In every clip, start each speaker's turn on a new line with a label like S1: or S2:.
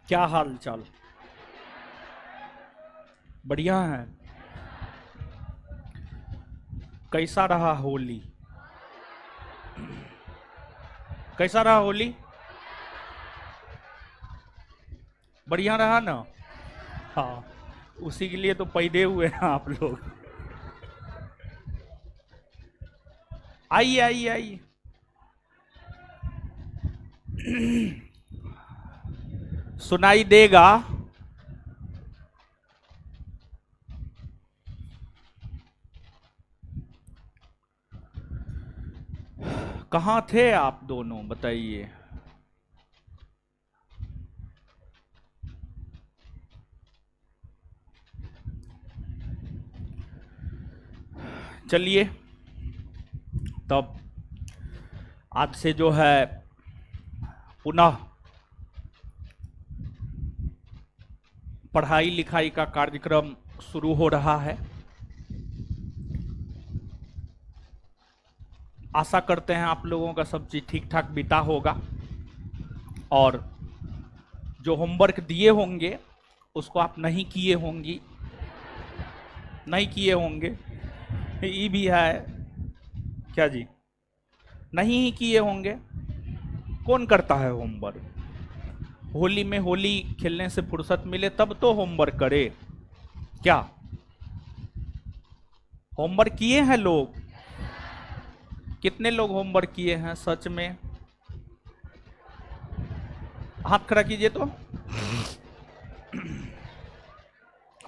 S1: क्या हाल चाल? बढ़िया है। कैसा रहा होली? कैसा रहा होली? बढ़िया रहा ना? हाँ, उसी के लिए तो पैदे हुए हैं आप लोग। आइए आइए आइए। सुनाई देगा। कहाँ थे आप दोनों, बताइए। चलिए, तब आज से जो है पुनः पढ़ाई लिखाई का कार्यक्रम शुरू हो रहा है। आशा करते हैं आप लोगों का सब चीज़ ठीक ठाक बीता होगा और जो होमवर्क दिए होंगे उसको आप नहीं किए होंगी, नहीं किए होंगे। ये भी है क्या जी? नहीं ही किए होंगे। कौन करता है होमवर्क? होली में होली खेलने से फुर्सत मिले तब तो होमवर्क करे क्या? होमवर्क किए हैं लोग? कितने लोग होमवर्क किए हैं सच में? हाथ खड़ा कीजिए तो।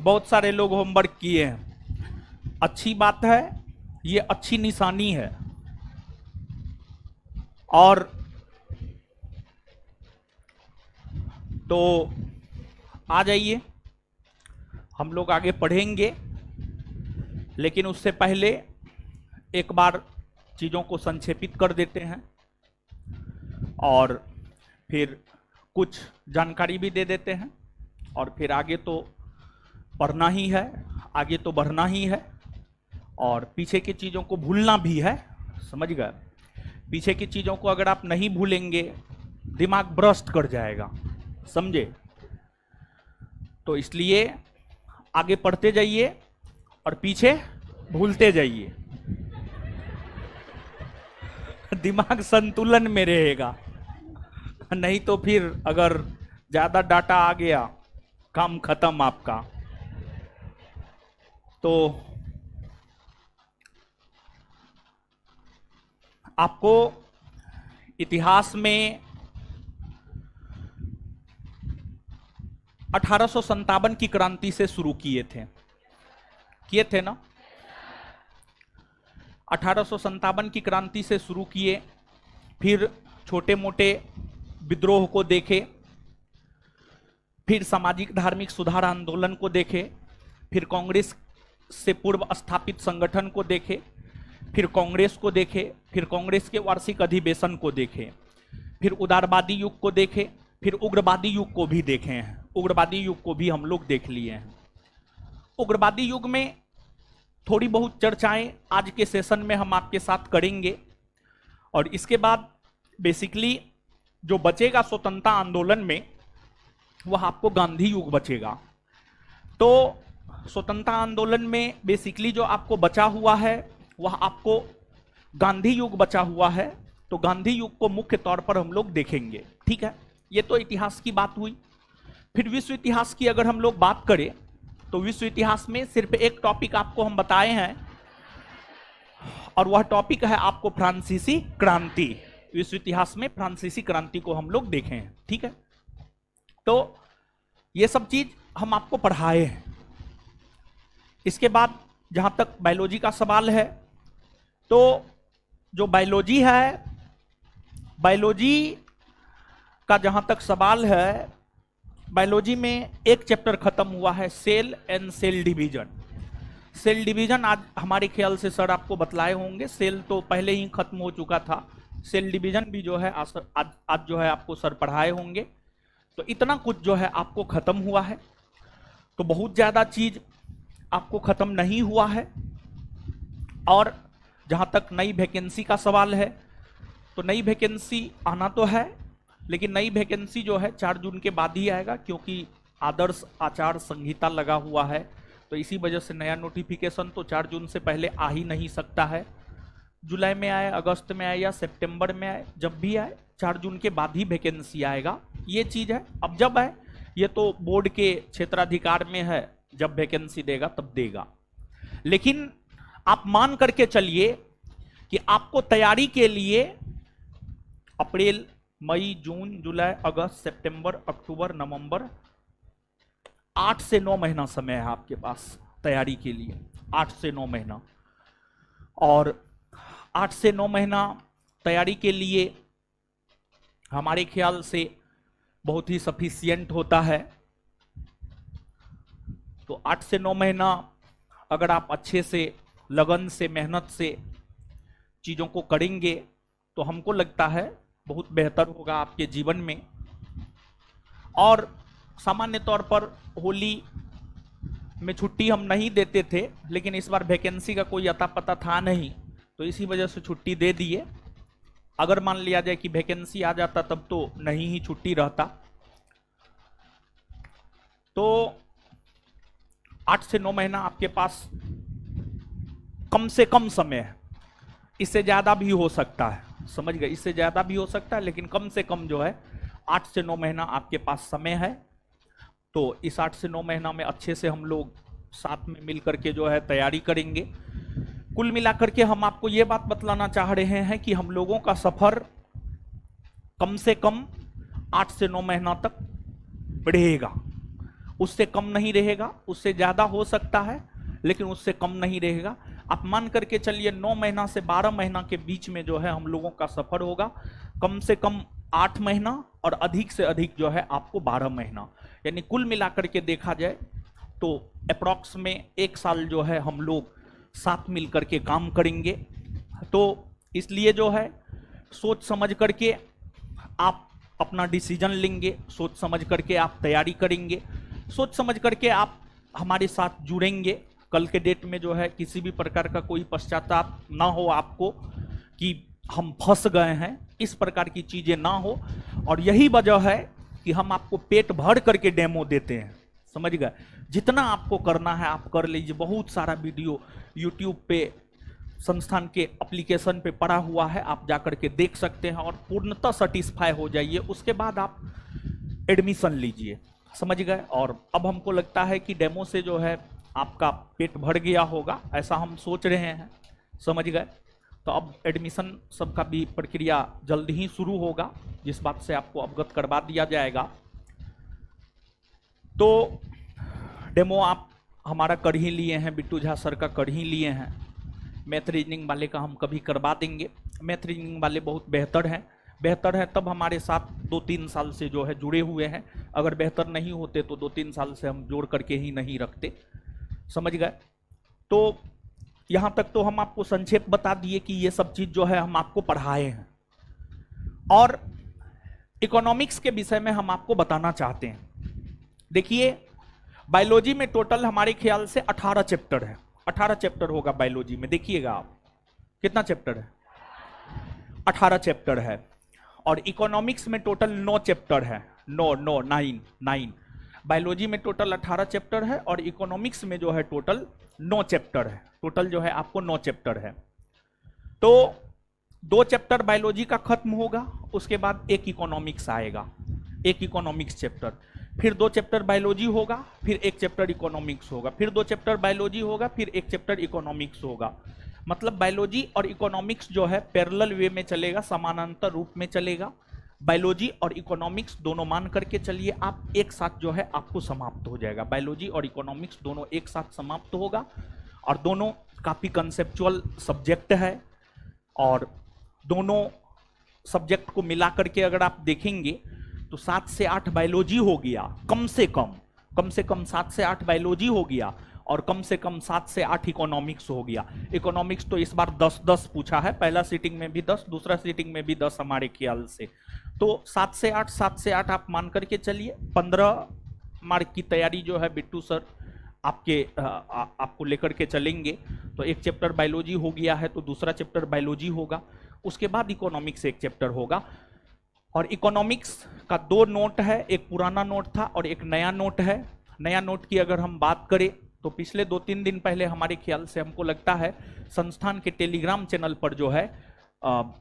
S1: बहुत सारे लोग होमवर्क किए हैं। अच्छी बात है, ये अच्छी निशानी है। और तो आ जाइए, हम लोग आगे पढ़ेंगे, लेकिन उससे पहले एक बार चीज़ों को संक्षेपित कर देते हैं और फिर कुछ जानकारी भी दे देते हैं और फिर आगे तो पढ़ना ही है, आगे तो बढ़ना ही है और पीछे की चीज़ों को भूलना भी है। समझ गए? पीछे की चीज़ों को अगर आप नहीं भूलेंगे दिमाग भ्रष्ट कर जाएगा, समझे? तो इसलिए आगे पढ़ते जाइए और पीछे भूलते जाइए। दिमाग संतुलन में रहेगा, नहीं तो फिर अगर ज़्यादा डाटा आ गया काम खत्म आपका। तो आपको इतिहास में 1857 की क्रांति से शुरू किए थे ना? 1857 की क्रांति से शुरू किए, फिर छोटे मोटे विद्रोह को देखे, फिर सामाजिक धार्मिक सुधार आंदोलन को देखे, फिर कांग्रेस से पूर्व स्थापित संगठन को देखे, फिर कांग्रेस को देखे, फिर कांग्रेस के वार्षिक अधिवेशन को देखे, फिर उदारवादी युग को देखे, फिर उग्रवादी युग को भी देखे हैं। उग्रवादी युग को भी हम लोग देख लिए हैं। उग्रवादी युग में थोड़ी बहुत चर्चाएं आज के सेशन में हम आपके साथ करेंगे और इसके बाद बेसिकली जो बचेगा स्वतंत्रता आंदोलन में वह आपको गांधी युग बचेगा। तो स्वतंत्रता आंदोलन में बेसिकली जो आपको बचा हुआ है वह आपको गांधी युग बचा हुआ है। तो गांधी युग को मुख्य तौर पर हम लोग देखेंगे, ठीक है? ये तो इतिहास की बात हुई। फिर विश्व इतिहास की अगर हम लोग बात करें तो विश्व इतिहास में सिर्फ एक टॉपिक आपको हम बताए हैं और वह टॉपिक है आपको फ्रांसीसी क्रांति। विश्व इतिहास में फ्रांसीसी क्रांति को हम लोग देखे हैं, ठीक है? तो ये सब चीज हम आपको पढ़ाए हैं। इसके बाद जहां तक बायोलॉजी का सवाल है, तो जो बायोलॉजी है, बायोलॉजी का जहां तक सवाल है, बायोलॉजी में एक चैप्टर खत्म हुआ है, cell and cell division. Cell division आज हमारे ख्याल से सर आपको बतलाए होंगे, सेल तो पहले ही खत्म हो चुका था। सेल डिवीजन भी जो है आज जो है आपको सर पढ़ाए होंगे। तो इतना कुछ जो है आपको खत्म हुआ है। तो बहुत ज़्यादा चीज़ आपको खत्म नहीं हुआ है। और जहाँ तक नई वैकेंसी का सवाल है, तो नई वैकेंसी आना तो है, लेकिन नई वैकेंसी जो है 4 जून के बाद ही आएगा, क्योंकि आदर्श आचार संहिता लगा हुआ है, तो इसी वजह से नया नोटिफिकेशन तो 4 जून से पहले आ ही नहीं सकता है। जुलाई में आए, अगस्त में आए या सितंबर में आए, जब भी आए 4 जून के बाद ही वैकेंसी आएगा, ये चीज है। अब जब आए ये तो बोर्ड के क्षेत्राधिकार में है, जब वैकेंसी देगा तब देगा। लेकिन आप मान करके चलिए कि आपको तैयारी के लिए अप्रैल, मई, जून, जुलाई, अगस्त, सितंबर, अक्टूबर, नवंबर, 8 से 9 महीना समय है आपके पास तैयारी के लिए, 8 से 9 महीना। और 8 से 9 महीना तैयारी के लिए हमारे ख्याल से बहुत ही सफिशियंट होता है। तो 8 से 9 महीना अगर आप अच्छे से लगन से, मेहनत से चीज़ों को करेंगे तो हमको लगता है बहुत बेहतर होगा आपके जीवन में। और सामान्य तौर पर होली में छुट्टी हम नहीं देते थे, लेकिन इस बार वैकेंसी का कोई अता पता था नहीं, तो इसी वजह से छुट्टी दे दिए। अगर मान लिया जाए कि वैकेंसी आ जाता तब तो नहीं ही छुट्टी रहता। तो 8 से 9 महीना आपके पास कम से कम समय है, इससे ज्यादा भी हो सकता है, समझ गए, इससे ज्यादा भी हो सकता है, लेकिन कम से कम जो है 8 से 9 महीना आपके पास समय है। तो इस 8 से 9 महीना में अच्छे से हम लोग साथ में मिल करके जो है तैयारी करेंगे। कुल मिलाकर के हम आपको ये बात बतलाना चाह रहे हैं कि हम लोगों का सफर कम से कम 8 से 9 महीना तक बढ़ेगा, उससे कम नहीं रहेगा, उससे ज्यादा हो सकता है लेकिन उससे कम नहीं रहेगा। आप मान करके चलिए 9 महीना से 12 महीना के बीच में जो है हम लोगों का सफर होगा, कम से कम 8 महीना और अधिक से अधिक जो है आपको 12 महीना, यानी कुल मिलाकर के देखा जाए तो अप्रॉक्स में 1 साल जो है हम लोग साथ मिल करके काम करेंगे। तो इसलिए जो है सोच समझ करके आप अपना डिसीजन लेंगे, सोच समझ करके आप तैयारी करेंगे, सोच समझ करके आप हमारे साथ जुड़ेंगे। कल के डेट में जो है किसी भी प्रकार का कोई पश्चाताप ना हो आपको कि हम फंस गए हैं, इस प्रकार की चीजें ना हो। और यही वजह है कि हम आपको पेट भर करके डेमो देते हैं, समझ गए। जितना आपको करना है आप कर लीजिए, बहुत सारा वीडियो यूट्यूब पे संस्थान के एप्लीकेशन पे पड़ा हुआ है, आप जाकर के देख सकते हैं और पूर्णतः सेटिस्फाई हो जाइए, उसके बाद आप एडमिशन लीजिए, समझ गए। और अब हमको लगता है कि डेमो से जो है आपका पेट भर गया होगा, ऐसा हम सोच रहे हैं, समझ गए। तो अब एडमिशन सबका भी प्रक्रिया जल्द ही शुरू होगा, जिस बात से आपको अवगत करवा दिया जाएगा। तो डेमो आप हमारा कर ही लिए हैं, बिट्टू झा सर का कर ही लिए हैं, मैथ रीजनिंग वाले का हम कभी करवा देंगे। मैथ रीजनिंग वाले बहुत बेहतर हैं, तब हमारे साथ 2-3 साल से जो है जुड़े हुए हैं, अगर बेहतर नहीं होते तो 2-3 साल से हम जोड़ करके ही नहीं रखते, समझ गए। तो यहाँ तक तो हम आपको संक्षेप बता दिए कि ये सब चीज जो है हम आपको पढ़ाए हैं। और इकोनॉमिक्स के विषय में हम आपको बताना चाहते हैं। देखिए बायोलॉजी में टोटल हमारे ख्याल से 18 चैप्टर है, 18 चैप्टर होगा बायोलॉजी में। देखिएगा आप कितना चैप्टर है, 18 चैप्टर है। और इकोनॉमिक्स में टोटल 9 चैप्टर है, 9 बायोलॉजी में टोटल 18 चैप्टर है और इकोनॉमिक्स में जो है टोटल 9 चैप्टर है, टोटल जो है आपको 9 चैप्टर है। तो 2 चैप्टर बायोलॉजी का खत्म होगा, उसके बाद एक इकोनॉमिक्स आएगा, एक इकोनॉमिक्स चैप्टर, फिर 2 चैप्टर बायोलॉजी होगा, फिर 1 चैप्टर इकोनॉमिक्स होगा, फिर 2 चैप्टर बायोलॉजी होगा, फिर 1 चैप्टर इकोनॉमिक्स होगा। मतलब बायोलॉजी और इकोनॉमिक्स जो है पैरेलल वे में चलेगा, समानांतर रूप में चलेगा। बायोलॉजी और इकोनॉमिक्स दोनों मान करके चलिए आप, एक साथ जो है आपको समाप्त हो जाएगा। बायोलॉजी और इकोनॉमिक्स दोनों एक साथ समाप्त होगा और दोनों काफी कंसेप्चुअल सब्जेक्ट है। और दोनों सब्जेक्ट को मिला करके अगर आप देखेंगे तो 7 से 8 बायोलॉजी हो गया, कम से कम 7 से 8 बायोलॉजी हो गया और कम से कम 7 से 8 इकोनॉमिक्स हो गया। इकोनॉमिक्स तो इस बार 10-10 पूछा है, पहला सीटिंग में भी 10, दूसरा सीटिंग में भी 10 हमारे ख्याल से। तो 7 से 8 आप मान करके चलिए। 15 मार्क की तैयारी जो है बिट्टू सर आपको लेकर के चलेंगे। तो एक चैप्टर बायोलॉजी हो गया है तो दूसरा चैप्टर बायोलॉजी होगा, उसके बाद इकोनॉमिक्स एक चैप्टर होगा। और इकोनॉमिक्स का दो नोट है, एक पुराना नोट था और एक नया नोट है। नया नोट की अगर हम बात करें तो पिछले 2-3 दिन पहले हमारे ख्याल से हमको लगता है संस्थान के टेलीग्राम चैनल पर जो है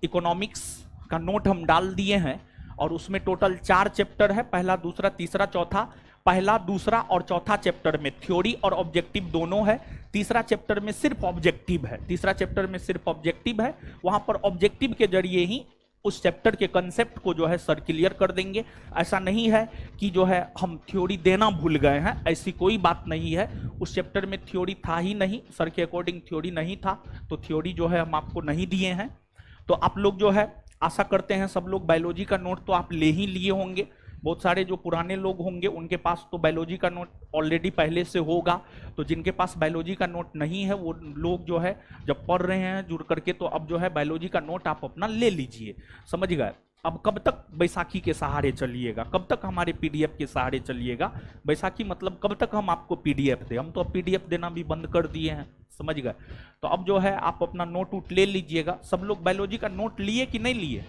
S1: इकोनॉमिक्स का नोट हम डाल दिए हैं और उसमें टोटल 4 चैप्टर है, पहला, दूसरा, तीसरा, चौथा। पहला, दूसरा और चौथा चैप्टर में थ्योरी और ऑब्जेक्टिव दोनों है। तीसरा चैप्टर में सिर्फ ऑब्जेक्टिव है, तीसरा चैप्टर में सिर्फ ऑब्जेक्टिव है। वहां पर ऑब्जेक्टिव के जरिए ही उस चैप्टर के कंसेप्ट को जो है सर क्लियर कर देंगे। ऐसा नहीं है कि जो है हम थ्योरी देना भूल गए हैं, ऐसी कोई बात नहीं है। उस चैप्टर में थ्योरी था ही नहीं, सर के अकॉर्डिंग थ्योरी नहीं था, तो थ्योरी जो है हम आपको नहीं दिए हैं। तो आप लोग जो है आशा करते हैं सब लोग बायोलॉजी का नोट तो आप ले ही लिए होंगे। बहुत सारे जो पुराने लोग होंगे उनके पास तो बायोलॉजी का नोट ऑलरेडी पहले से होगा। तो जिनके पास बायोलॉजी का नोट नहीं है वो लोग जो है जब पढ़ रहे हैं जुड़ करके, तो अब जो है बायोलॉजी का नोट आप अपना ले लीजिए। समझ गए? अब कब तक बैसाखी के सहारे चलिएगा, कब तक हमारे पीडीएफ के सहारे चलिएगा? बैसाखी मतलब कब तक हम आपको पीडीएफ दें? हम तो अब पीडीएफ देना भी बंद कर दिए हैं। समझ गए? तो अब जो है आप अपना नोट उट ले लीजिएगा। सब लोग बायोलॉजी का नोट लिए कि नहीं लिए?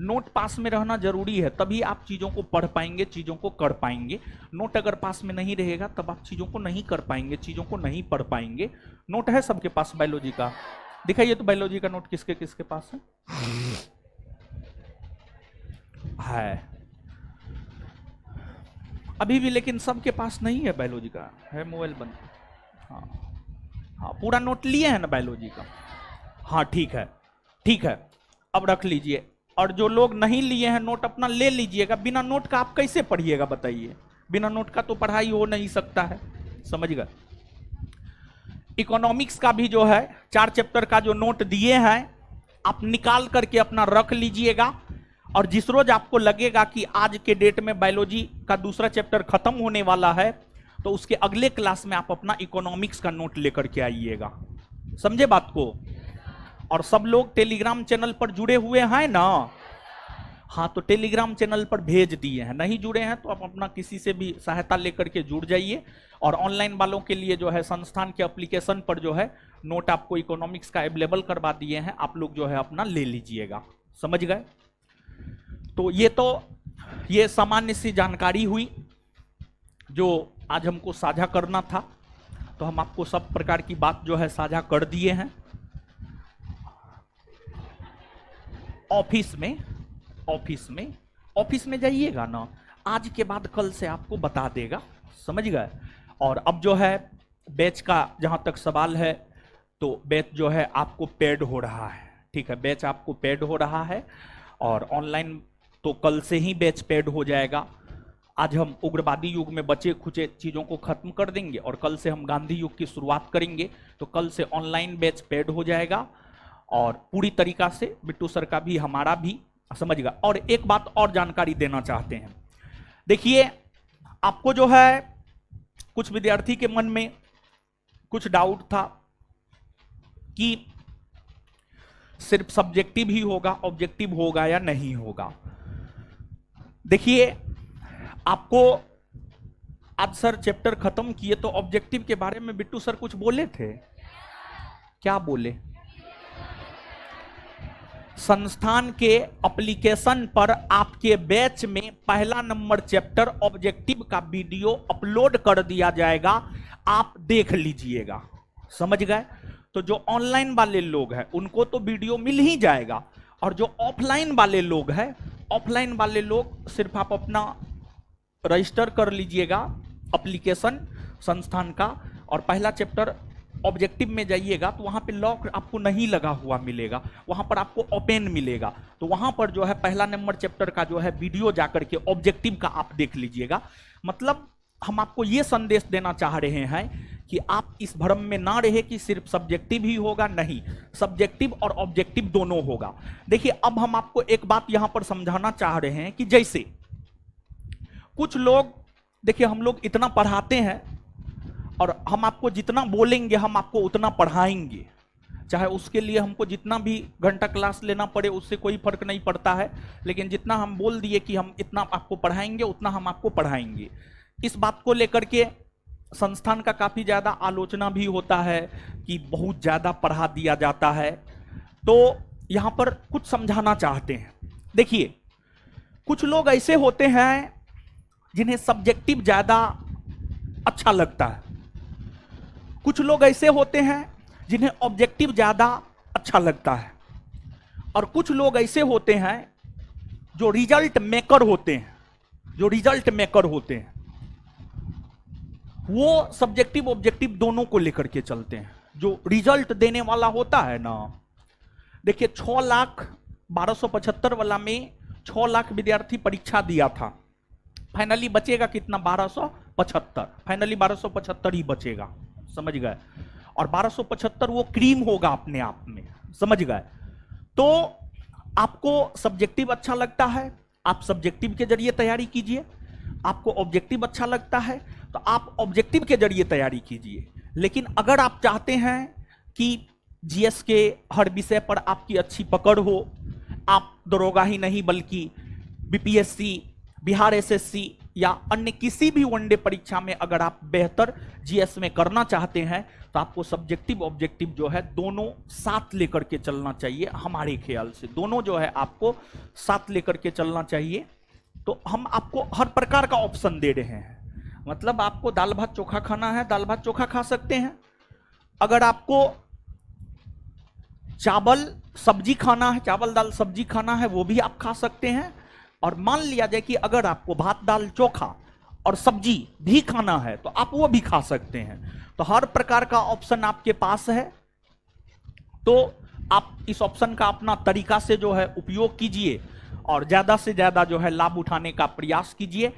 S1: नोट पास में रहना जरूरी है, तभी आप चीजों को पढ़ पाएंगे, चीजों को कर पाएंगे। नोट अगर पास में नहीं रहेगा तब आप चीजों को नहीं कर पाएंगे, चीजों को नहीं पढ़ पाएंगे। नोट है सबके पास बायोलॉजी का? दिखाइए तो बायोलॉजी का नोट किसके किसके पास है? अभी भी लेकिन सबके पास नहीं है बायोलॉजी का, है मोबाइल बंद। हाँ हाँ, पूरा नोट लिए हैं ना बायोलॉजी का? हाँ ठीक है, ठीक है, अब रख लीजिए। और जो लोग नहीं लिए हैं नोट अपना ले लीजिएगा। बिना नोट का आप कैसे पढ़िएगा बताइए? बिना नोट का तो पढ़ाई हो नहीं सकता है। समझ गए? इकोनॉमिक्स का भी जो है 4 चैप्टर का जो नोट दिए हैं आप निकाल करके अपना रख लीजिएगा। और जिस रोज आपको लगेगा कि आज के डेट में बायोलॉजी का दूसरा चैप्टर खत्म होने वाला है तो उसके अगले क्लास में आप अपना इकोनॉमिक्स का नोट लेकर के आइएगा। समझे बात को? और सब लोग टेलीग्राम चैनल पर जुड़े हुए हैं ना? हाँ, तो टेलीग्राम चैनल पर भेज दिए हैं। नहीं जुड़े हैं तो आप अपना किसी से भी सहायता लेकर के जुड़ जाइए। और ऑनलाइन वालों के लिए जो है संस्थान के एप्लीकेशन पर जो है नोट आपको इकोनॉमिक्स का अवेलेबल करवा दिए हैं, आप लोग जो है अपना ले लीजिएगा। समझ गए? तो ये सामान्य सी जानकारी हुई जो आज हमको साझा करना था। तो हम आपको सब प्रकार की बात जो है साझा कर दिए हैं। ऑफिस में जाइएगा ना, आज के बाद कल से आपको बता देगा। समझ गए? और अब जो है बैच का जहां तक सवाल है तो बैच जो है आपको पेड हो रहा है। ठीक है, बैच आपको पेड हो रहा है और ऑनलाइन तो कल से ही बैच पेड हो जाएगा। आज हम उग्रवादी युग में बचे खुचे चीजों को खत्म कर देंगे और कल से हम गांधी युग की शुरुआत करेंगे। तो कल से ऑनलाइन बैच पेड हो जाएगा और पूरी तरीका से बिट्टू सर का भी हमारा भी। समझिएगा? और एक बात और जानकारी देना चाहते हैं। देखिए, आपको जो है कुछ विद्यार्थी के मन में कुछ डाउट था कि सिर्फ सब्जेक्टिव ही होगा, ऑब्जेक्टिव होगा या नहीं होगा। देखिए, आपको आज सर चैप्टर खत्म किए तो ऑब्जेक्टिव के बारे में बिट्टू सर कुछ बोले थे। क्या बोले? संस्थान के एप्लीकेशन पर आपके बैच में पहला नंबर चैप्टर ऑब्जेक्टिव का वीडियो अपलोड कर दिया जाएगा, आप देख लीजिएगा। समझ गए? तो जो ऑनलाइन वाले लोग हैं उनको तो वीडियो मिल ही जाएगा, और जो ऑफलाइन वाले लोग हैं, ऑफलाइन वाले लोग सिर्फ आप अपना रजिस्टर कर लीजिएगा एप्लीकेशन संस्थान का, और पहला चैप्टर ऑब्जेक्टिव में जाइएगा तो वहां पे लॉक आपको नहीं लगा हुआ मिलेगा, वहां पर आपको ओपन मिलेगा। तो वहां पर जो है पहला नंबर चैप्टर का जो है वीडियो जाकर के ऑब्जेक्टिव का आप देख लीजिएगा। मतलब हम आपको ये संदेश देना चाह रहे हैं कि आप इस भ्रम में ना रहे कि सिर्फ सब्जेक्टिव ही होगा। नहीं, सब्जेक्टिव और ऑब्जेक्टिव दोनों होगा। देखिए, अब हम आपको एक बात यहां पर समझाना चाह रहे हैं कि जैसे कुछ लोग, देखिए हम लोग इतना पढ़ाते हैं और हम आपको जितना बोलेंगे हम आपको उतना पढ़ाएंगे, चाहे उसके लिए हमको जितना भी घंटा क्लास लेना पड़े उससे कोई फर्क नहीं पड़ता है। लेकिन जितना हम बोल दिए कि हम इतना आपको पढ़ाएंगे उतना हम आपको पढ़ाएंगे। इस बात को लेकर के संस्थान का काफी ज्यादा आलोचना भी होता है कि बहुत ज्यादा पढ़ा दिया जाता है। तो यहां पर कुछ समझाना चाहते हैं। देखिए, कुछ लोग ऐसे होते हैं जिन्हें सब्जेक्टिव ज्यादा अच्छा लगता है, कुछ लोग ऐसे होते हैं जिन्हें ऑब्जेक्टिव ज्यादा अच्छा लगता है, और कुछ लोग ऐसे होते हैं जो रिजल्ट मेकर होते हैं, जो रिजल्ट मेकर होते हैं, वो सब्जेक्टिव ऑब्जेक्टिव दोनों को लेकर के चलते हैं। जो रिजल्ट देने वाला होता है ना, देखिए 6,12,75 वाला में 6 लाख विद्यार्थी परीक्षा दिया था, फाइनली बचेगा कितना? 1275, फाइनली 1275 ही बचेगा, समझ गए? और 1275 वो क्रीम होगा अपने आप में, समझ गए? तो आपको सब्जेक्टिव अच्छा लगता है, आप सब्जेक्टिव के जरिए तैयारी कीजिए, आपको ऑब्जेक्टिव अच्छा लगता है तो आप ऑब्जेक्टिव के जरिए तैयारी कीजिए। लेकिन अगर आप चाहते हैं कि जीएस के हर विषय पर आपकी अच्छी पकड़ हो, आप दरोगा ही नहीं बल्कि बीपीएससी, बिहार एसएससी या अन्य किसी भी वनडे परीक्षा में अगर आप बेहतर जीएस में करना चाहते हैं तो आपको सब्जेक्टिव ऑब्जेक्टिव जो है दोनों साथ लेकर के चलना चाहिए। हमारे ख्याल से दोनों जो है आपको साथ लेकर के चलना चाहिए। तो हम आपको हर प्रकार का ऑप्शन दे रहे हैं, मतलब आपको दाल भात चोखा खाना है, दाल भात चोखा खा सकते हैं। अगर आपको चावल सब्जी खाना है, चावल दाल सब्जी खाना है, वो भी आप खा सकते हैं। और मान लिया जाए कि अगर आपको भात दाल चोखा और सब्जी भी खाना है तो आप वो भी खा सकते हैं। तो हर प्रकार का ऑप्शन आपके पास है, तो आप इस ऑप्शन का अपना तरीका से जो है उपयोग कीजिए और ज्यादा से ज्यादा जो है लाभ उठाने का प्रयास कीजिए।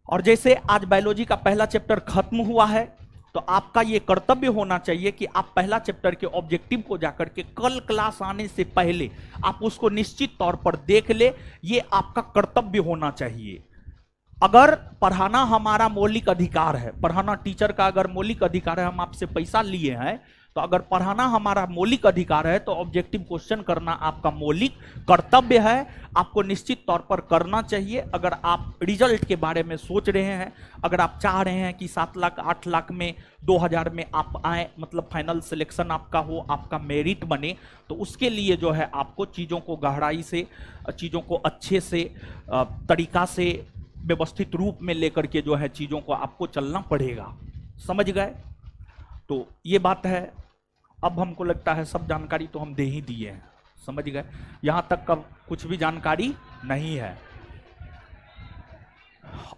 S1: और जैसे आज बायोलॉजी का पहला चैप्टर खत्म हुआ है, तो आपका ये कर्तव्य होना चाहिए कि आप पहला चैप्टर के ऑब्जेक्टिव को जाकर के कल क्लास आने से पहले आप उसको निश्चित तौर पर देख ले, ये आपका कर्तव्य होना चाहिए। अगर पढ़ाना हमारा मौलिक अधिकार है, पढ़ाना टीचर का अगर मौलिक अधिकार है, हम आपसे पैसा लिए हैं, तो अगर पढ़ाना हमारा मौलिक अधिकार है तो ऑब्जेक्टिव क्वेश्चन करना आपका मौलिक कर्तव्य है, आपको निश्चित तौर पर करना चाहिए। अगर आप रिजल्ट के बारे में सोच रहे हैं, अगर आप चाह रहे हैं कि 7 लाख 8 लाख में 2000 में आप आए, मतलब फाइनल सिलेक्शन आपका हो, आपका मेरिट बने, तो उसके लिए जो है आपको चीज़ों को गहराई से, चीज़ों को अच्छे से तरीका से व्यवस्थित रूप में लेकर के जो है चीज़ों को आपको चलना पड़ेगा, समझ गए? तो ये बात है। अब हमको लगता है सब जानकारी तो हम दे ही दिए हैं, समझ गए? यहाँ तक का कुछ भी जानकारी नहीं है।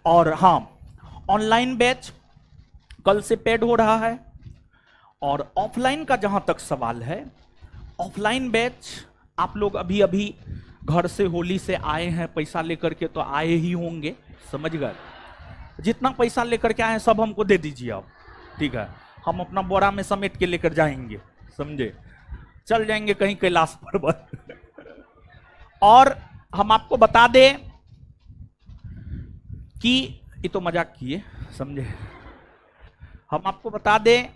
S1: और हाँ, ऑनलाइन बैच कल से पेड हो रहा है। और ऑफलाइन का जहाँ तक सवाल है, ऑफलाइन बैच आप लोग अभी अभी घर से होली से आए हैं पैसा लेकर के, तो आए ही होंगे, समझ गए? जितना पैसा लेकर के आए हैं सब हमको दे दीजिए आप, ठीक है? हम अपना बोरा में समेट के लेकर जाएंगे, समझे? चल जाएंगे कहीं कैलाश पर्वत। और हम आपको बता दें कि ये तो मजाक किए, समझे? हम आपको बता दें,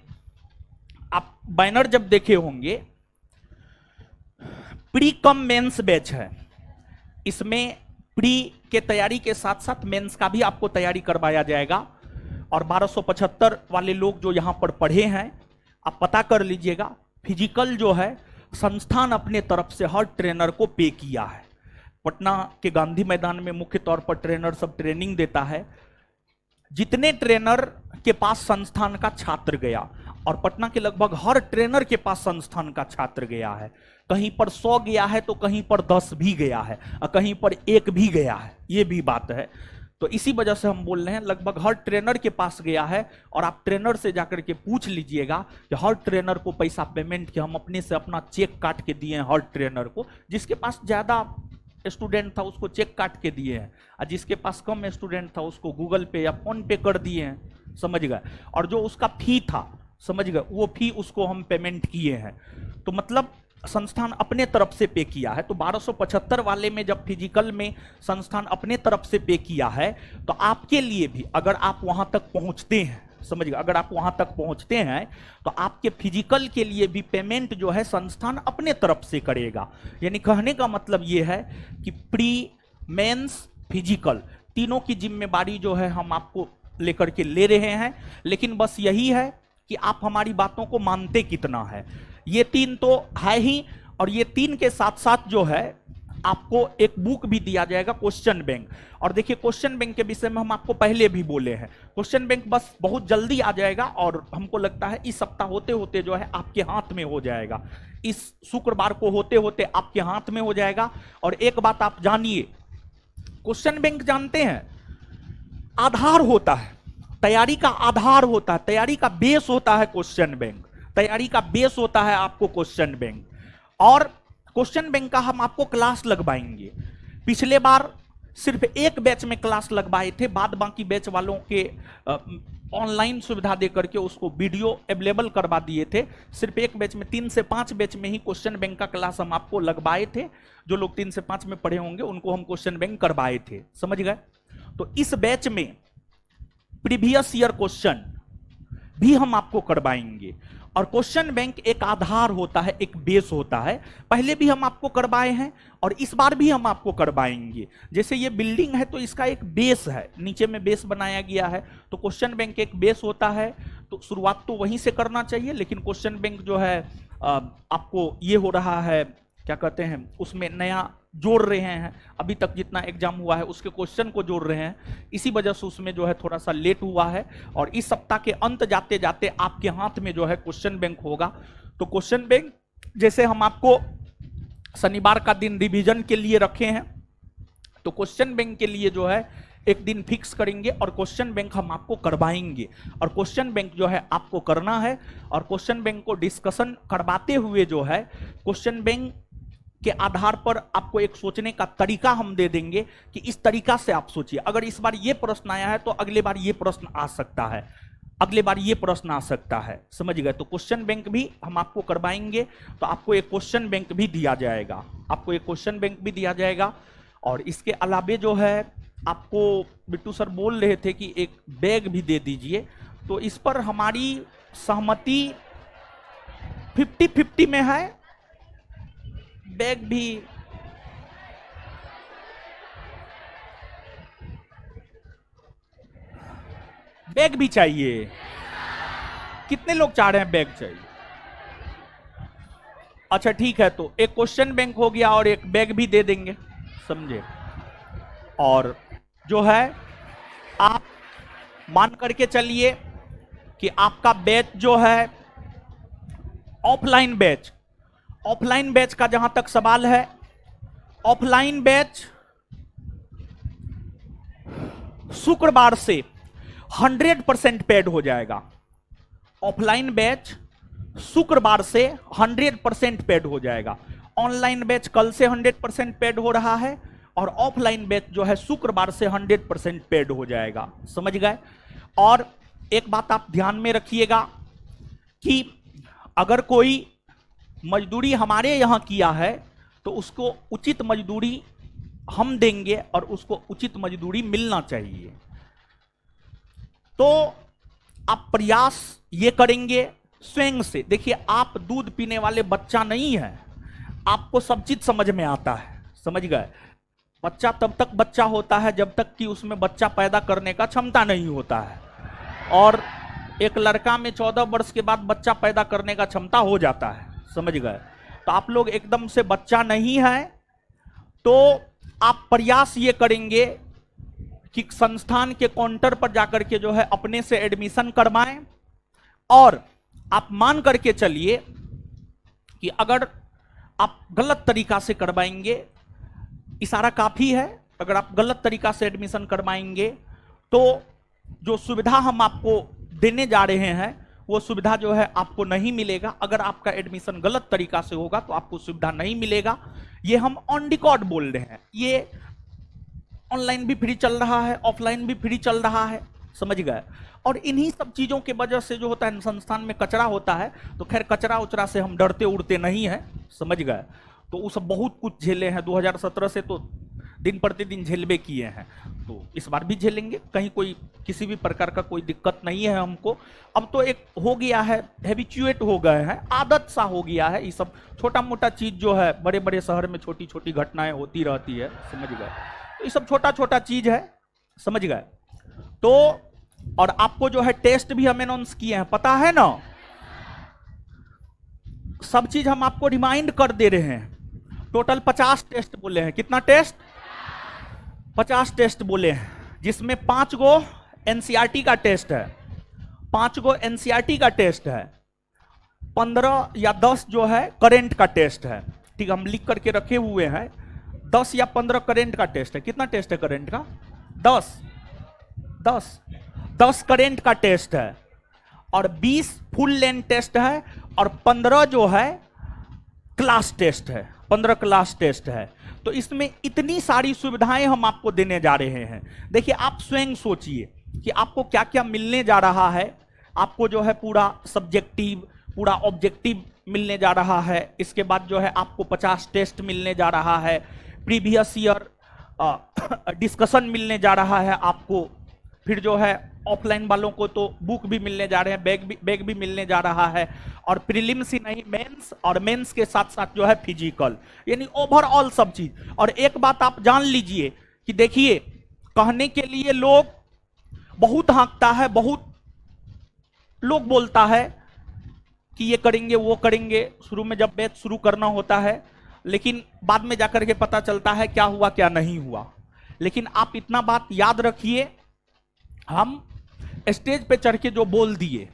S1: आप बैनर जब देखे होंगे, प्री कम मेंस बैच है, इसमें प्री के तैयारी के साथ साथ मेंस का भी आपको तैयारी करवाया जाएगा। और 1275 वाले लोग जो यहां पर पढ़े हैं, आप पता कर लीजिएगा, फिजिकल जो है संस्थान अपने तरफ से हर ट्रेनर को पे किया है। पटना के गांधी मैदान में मुख्य तौर पर ट्रेनर सब ट्रेनिंग देता है। जितने ट्रेनर के पास संस्थान का छात्र गया, और पटना के लगभग हर ट्रेनर के पास संस्थान का छात्र गया है, कहीं पर 100 गया है तो कहीं पर 10 भी गया है और कहीं पर 1 भी गया है, ये भी बात है। तो इसी वजह से हम बोल रहे हैं लगभग हर ट्रेनर के पास गया है। और आप ट्रेनर से जाकर के पूछ लीजिएगा कि हर ट्रेनर को पैसा पेमेंट के हम अपने से अपना चेक काट के दिए हैं। हर ट्रेनर को, जिसके पास ज्यादा स्टूडेंट था उसको चेक काट के दिए हैं, और जिसके पास कम स्टूडेंट था उसको गूगल पे या फोन पे कर दिए हैं, समझ गए? और जो उसका फी था, समझ गए, वो फी उसको हम पेमेंट किए हैं। तो मतलब संस्थान अपने तरफ से पे किया है। तो 1275 वाले में जब फिजिकल में संस्थान अपने तरफ से पे किया है, तो आपके लिए भी अगर आप वहां तक पहुंचते हैं, समझ गए, अगर आप वहां तक पहुंचते हैं तो आपके फिजिकल के लिए भी पेमेंट जो है संस्थान अपने तरफ से करेगा। यानी कहने का मतलब ये है कि प्री, मेंस, फिजिकल तीनों की जिम्मेदारी जो है हम आपको लेकर के ले रहे हैं। लेकिन बस यही है कि आप हमारी बातों को मानते कितना है। ये 3 तो है ही, और ये 3 के साथ साथ जो है आपको एक बुक भी दिया जाएगा क्वेश्चन बैंक। और देखिए क्वेश्चन बैंक के विषय में हम आपको पहले भी बोले हैं, क्वेश्चन बैंक बस बहुत जल्दी आ जाएगा और हमको लगता है इस सप्ताह होते होते जो है आपके हाथ में हो जाएगा, इस शुक्रवार को होते होते आपके हाथ में हो जाएगा। और एक बात आप जानिए, क्वेश्चन बैंक जानते हैं आधार होता है, तैयारी का आधार होता है, तैयारी का बेस होता है क्वेश्चन बैंक, तैयारी का बेस होता है आपको क्वेश्चन बैंक। और क्वेश्चन बैंक का हम आपको क्लास लगवाएंगे। पिछले बार सिर्फ एक बैच में क्लास लगवाए थे, बाद बाकी बैच वालों के ऑनलाइन सुविधा दे करके उसको वीडियो अवेलेबल करवा दिए थे। सिर्फ एक बैच में 3 से 5 बैच में ही क्वेश्चन बैंक का क्लास हम आपको लगवाए थे। जो लोग 3 से 5 में पढ़े होंगे उनको हम क्वेश्चन बैंक करवाए थे, समझ गए। तो इस बैच में प्रीवियस ईयर क्वेश्चन भी हम आपको करवाएंगे। और क्वेश्चन बैंक एक आधार होता है, एक बेस होता है, पहले भी हम आपको करवाए हैं और इस बार भी हम आपको करवाएंगे। जैसे ये बिल्डिंग है तो इसका एक बेस है, नीचे में बेस बनाया गया है, तो क्वेश्चन बैंक एक बेस होता है। तो शुरुआत तो वहीं से करना चाहिए, लेकिन क्वेश्चन बैंक जो है आपको ये हो रहा है, क्या कहते हैं, उसमें नया जोड़ रहे हैं। अभी तक जितना एग्जाम हुआ है उसके क्वेश्चन को जोड़ रहे हैं, इसी वजह से उसमें जो है थोड़ा सा लेट हुआ है। और इस सप्ताह के अंत जाते जाते आपके हाथ में जो है क्वेश्चन बैंक होगा। तो क्वेश्चन बैंक जैसे हम आपको शनिवार का दिन रिवीजन के लिए रखे हैं, तो क्वेश्चन बैंक के लिए जो है एक दिन फिक्स करेंगे और क्वेश्चन बैंक हम आपको करवाएंगे। और क्वेश्चन बैंक जो है आपको करना है, और क्वेश्चन बैंक को डिस्कशन करवाते हुए जो है क्वेश्चन बैंक के आधार पर आपको एक सोचने का तरीका हम दे देंगे कि इस तरीका से आप सोचिए। अगर इस बार ये प्रश्न आया है तो अगले बार ये प्रश्न आ सकता है, अगले बार ये प्रश्न आ सकता है, समझ गए। तो क्वेश्चन बैंक भी हम आपको करवाएंगे। तो आपको एक क्वेश्चन बैंक भी दिया जाएगा, आपको एक क्वेश्चन बैंक भी दिया जाएगा। और इसके अलावे जो है आपको बिट्टू सर बोल रहे थे कि एक बैग भी दे दीजिए, तो इस पर हमारी सहमति 50-50 में है। बैग भी चाहिए। कितने लोग चाह रहे हैं बैग चाहिए? अच्छा ठीक है, तो एक क्वेश्चन बैंक हो गया और एक बैग भी दे देंगे, समझे। और जो है आप मान करके चलिए कि आपका बैच जो है ऑफलाइन बैच, ऑफलाइन बैच का जहां तक सवाल है, ऑफलाइन बैच शुक्रवार से 100% पेड हो जाएगा। ऑफलाइन बैच शुक्रवार से 100% पेड हो जाएगा। ऑनलाइन बैच कल से 100% पेड हो रहा है और ऑफलाइन बैच जो है शुक्रवार से 100% पेड हो जाएगा, समझ गए। और एक बात आप ध्यान में रखिएगा कि अगर कोई मजदूरी हमारे यहां किया है तो उसको उचित मजदूरी हम देंगे और उसको उचित मजदूरी मिलना चाहिए। तो आप प्रयास ये करेंगे स्वयं से। देखिए आप दूध पीने वाले बच्चा नहीं है, आपको सब चीज समझ में आता है, समझ गए। बच्चा तब तक बच्चा होता है जब तक कि उसमें बच्चा पैदा करने का क्षमता नहीं होता है, और एक लड़का में 14 वर्ष के बाद बच्चा पैदा करने का क्षमता हो जाता है, समझ गए। तो आप लोग एकदम से बच्चा नहीं है, तो आप प्रयास ये करेंगे कि संस्थान के काउंटर पर जाकर के जो है अपने से एडमिशन करवाएं। और आप मान करके चलिए कि अगर आप गलत तरीका से करवाएंगे, इशारा काफी है, अगर आप गलत तरीका से एडमिशन करवाएंगे तो जो सुविधा हम आपको देने जा रहे हैं वो सुविधा जो है आपको नहीं मिलेगा। अगर आपका एडमिशन गलत तरीका से होगा तो आपको सुविधा नहीं मिलेगा। ये हम ऑन रिकॉर्ड बोल रहे हैं। ये ऑनलाइन भी फ्री चल रहा है, ऑफलाइन भी फ्री चल रहा है, समझ गए। और इन्हीं सब चीजों के वजह से जो होता है संस्थान में कचरा होता है, तो खैर कचरा उचरा से हम डरते उड़ते नहीं है, समझ गए। तो वो सब बहुत कुछ झेले हैं, 2017 से तो दिन प्रतिदिन झेलबे किए हैं, तो इस बार भी झेलेंगे। कहीं कोई किसी भी प्रकार का कोई दिक्कत नहीं है हमको। अब तो एक हो गया है, हैबिचुएट हो गए हैं, आदत सा हो गया है। ये सब छोटा मोटा चीज जो है, बड़े बड़े शहर में छोटी छोटी घटनाएं होती रहती है, समझ गए। तो ये सब छोटा छोटा चीज है, समझ गए। तो और आपको जो है टेस्ट भी हम अनाउंस किए हैं, पता है ना, सब चीज हम आपको रिमाइंड कर दे रहे हैं। टोटल 50 टेस्ट बोले हैं। कितना टेस्ट? 50 टेस्ट बोले हैं, जिसमें 5 गो एनसीईआरटी का टेस्ट है, 5 गो एनसीईआरटी का टेस्ट है, 15 या 10 जो है करंट का टेस्ट है। ठीक, हम लिख करके रखे हुए हैं, 10 या 15 करंट का टेस्ट है। कितना टेस्ट है करंट का? 10 करंट का टेस्ट है, और 20 फुल लेंथ टेस्ट है, और 15 जो है क्लास टेस्ट है, 15 क्लास टेस्ट है। तो इसमें इतनी सारी सुविधाएं हम आपको देने जा रहे हैं। देखिए, आप स्वयं सोचिए कि आपको क्या क्या मिलने जा रहा है। आपको जो है पूरा सब्जेक्टिव, पूरा ऑब्जेक्टिव मिलने जा रहा है। इसके बाद जो है आपको 50 टेस्ट मिलने जा रहा है, प्रीवियस ईयर डिस्कशन मिलने जा रहा है आपको। फिर जो है ऑफलाइन वालों को तो बुक भी मिलने जा रहे हैं, बैग भी मिलने जा रहा है, और प्रीलिम्स ही नहीं, मेंस, और मेंस के साथ साथ जो है फिजिकल, यानी ओवरऑल सब चीज। और एक बात आप जान लीजिए कि देखिए, कहने के लिए लोग बहुत हाँकता है, बहुत लोग बोलता है कि ये करेंगे वो करेंगे, शुरू में जब बैच शुरू करना होता है, लेकिन बाद में जाकर के पता चलता है क्या हुआ क्या नहीं हुआ। लेकिन आप इतना बात याद रखिए, हम स्टेज पे चढ़ के जो बोल दिए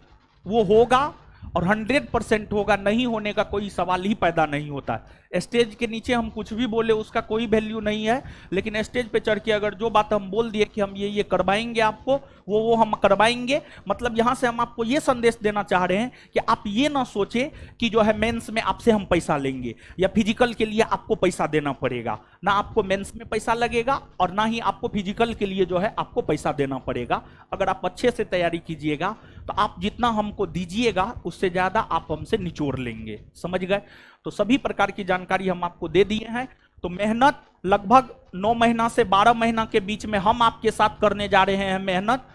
S1: वो होगा, और 100% होगा। नहीं होने का कोई सवाल ही पैदा नहीं होता। स्टेज के नीचे हम कुछ भी बोले उसका कोई वैल्यू नहीं है, लेकिन स्टेज पे चढ़ के अगर जो बात हम बोल दिए कि हम ये करवाएंगे आपको, वो हम करवाएंगे। मतलब यहां से हम आपको ये संदेश देना चाह रहे हैं कि आप ये ना सोचे कि जो है मेंस में आपसे हम पैसा लेंगे, या फिजिकल के लिए आपको पैसा देना पड़ेगा। ना आपको मेंस में पैसा लगेगा, और ना ही आपको फिजिकल के लिए जो है आपको पैसा देना पड़ेगा। अगर आप अच्छे से तैयारी कीजिएगा तो आप जितना हमको दीजिएगा उससे ज्यादा आप हमसे निचोड़ लेंगे। समझ गए? तो सभी प्रकार की जानकारी हम आपको दे दिए हैं। तो मेहनत लगभग 9 महीना से 12 महीना के बीच में हम आपके साथ करने जा रहे हैं मेहनत।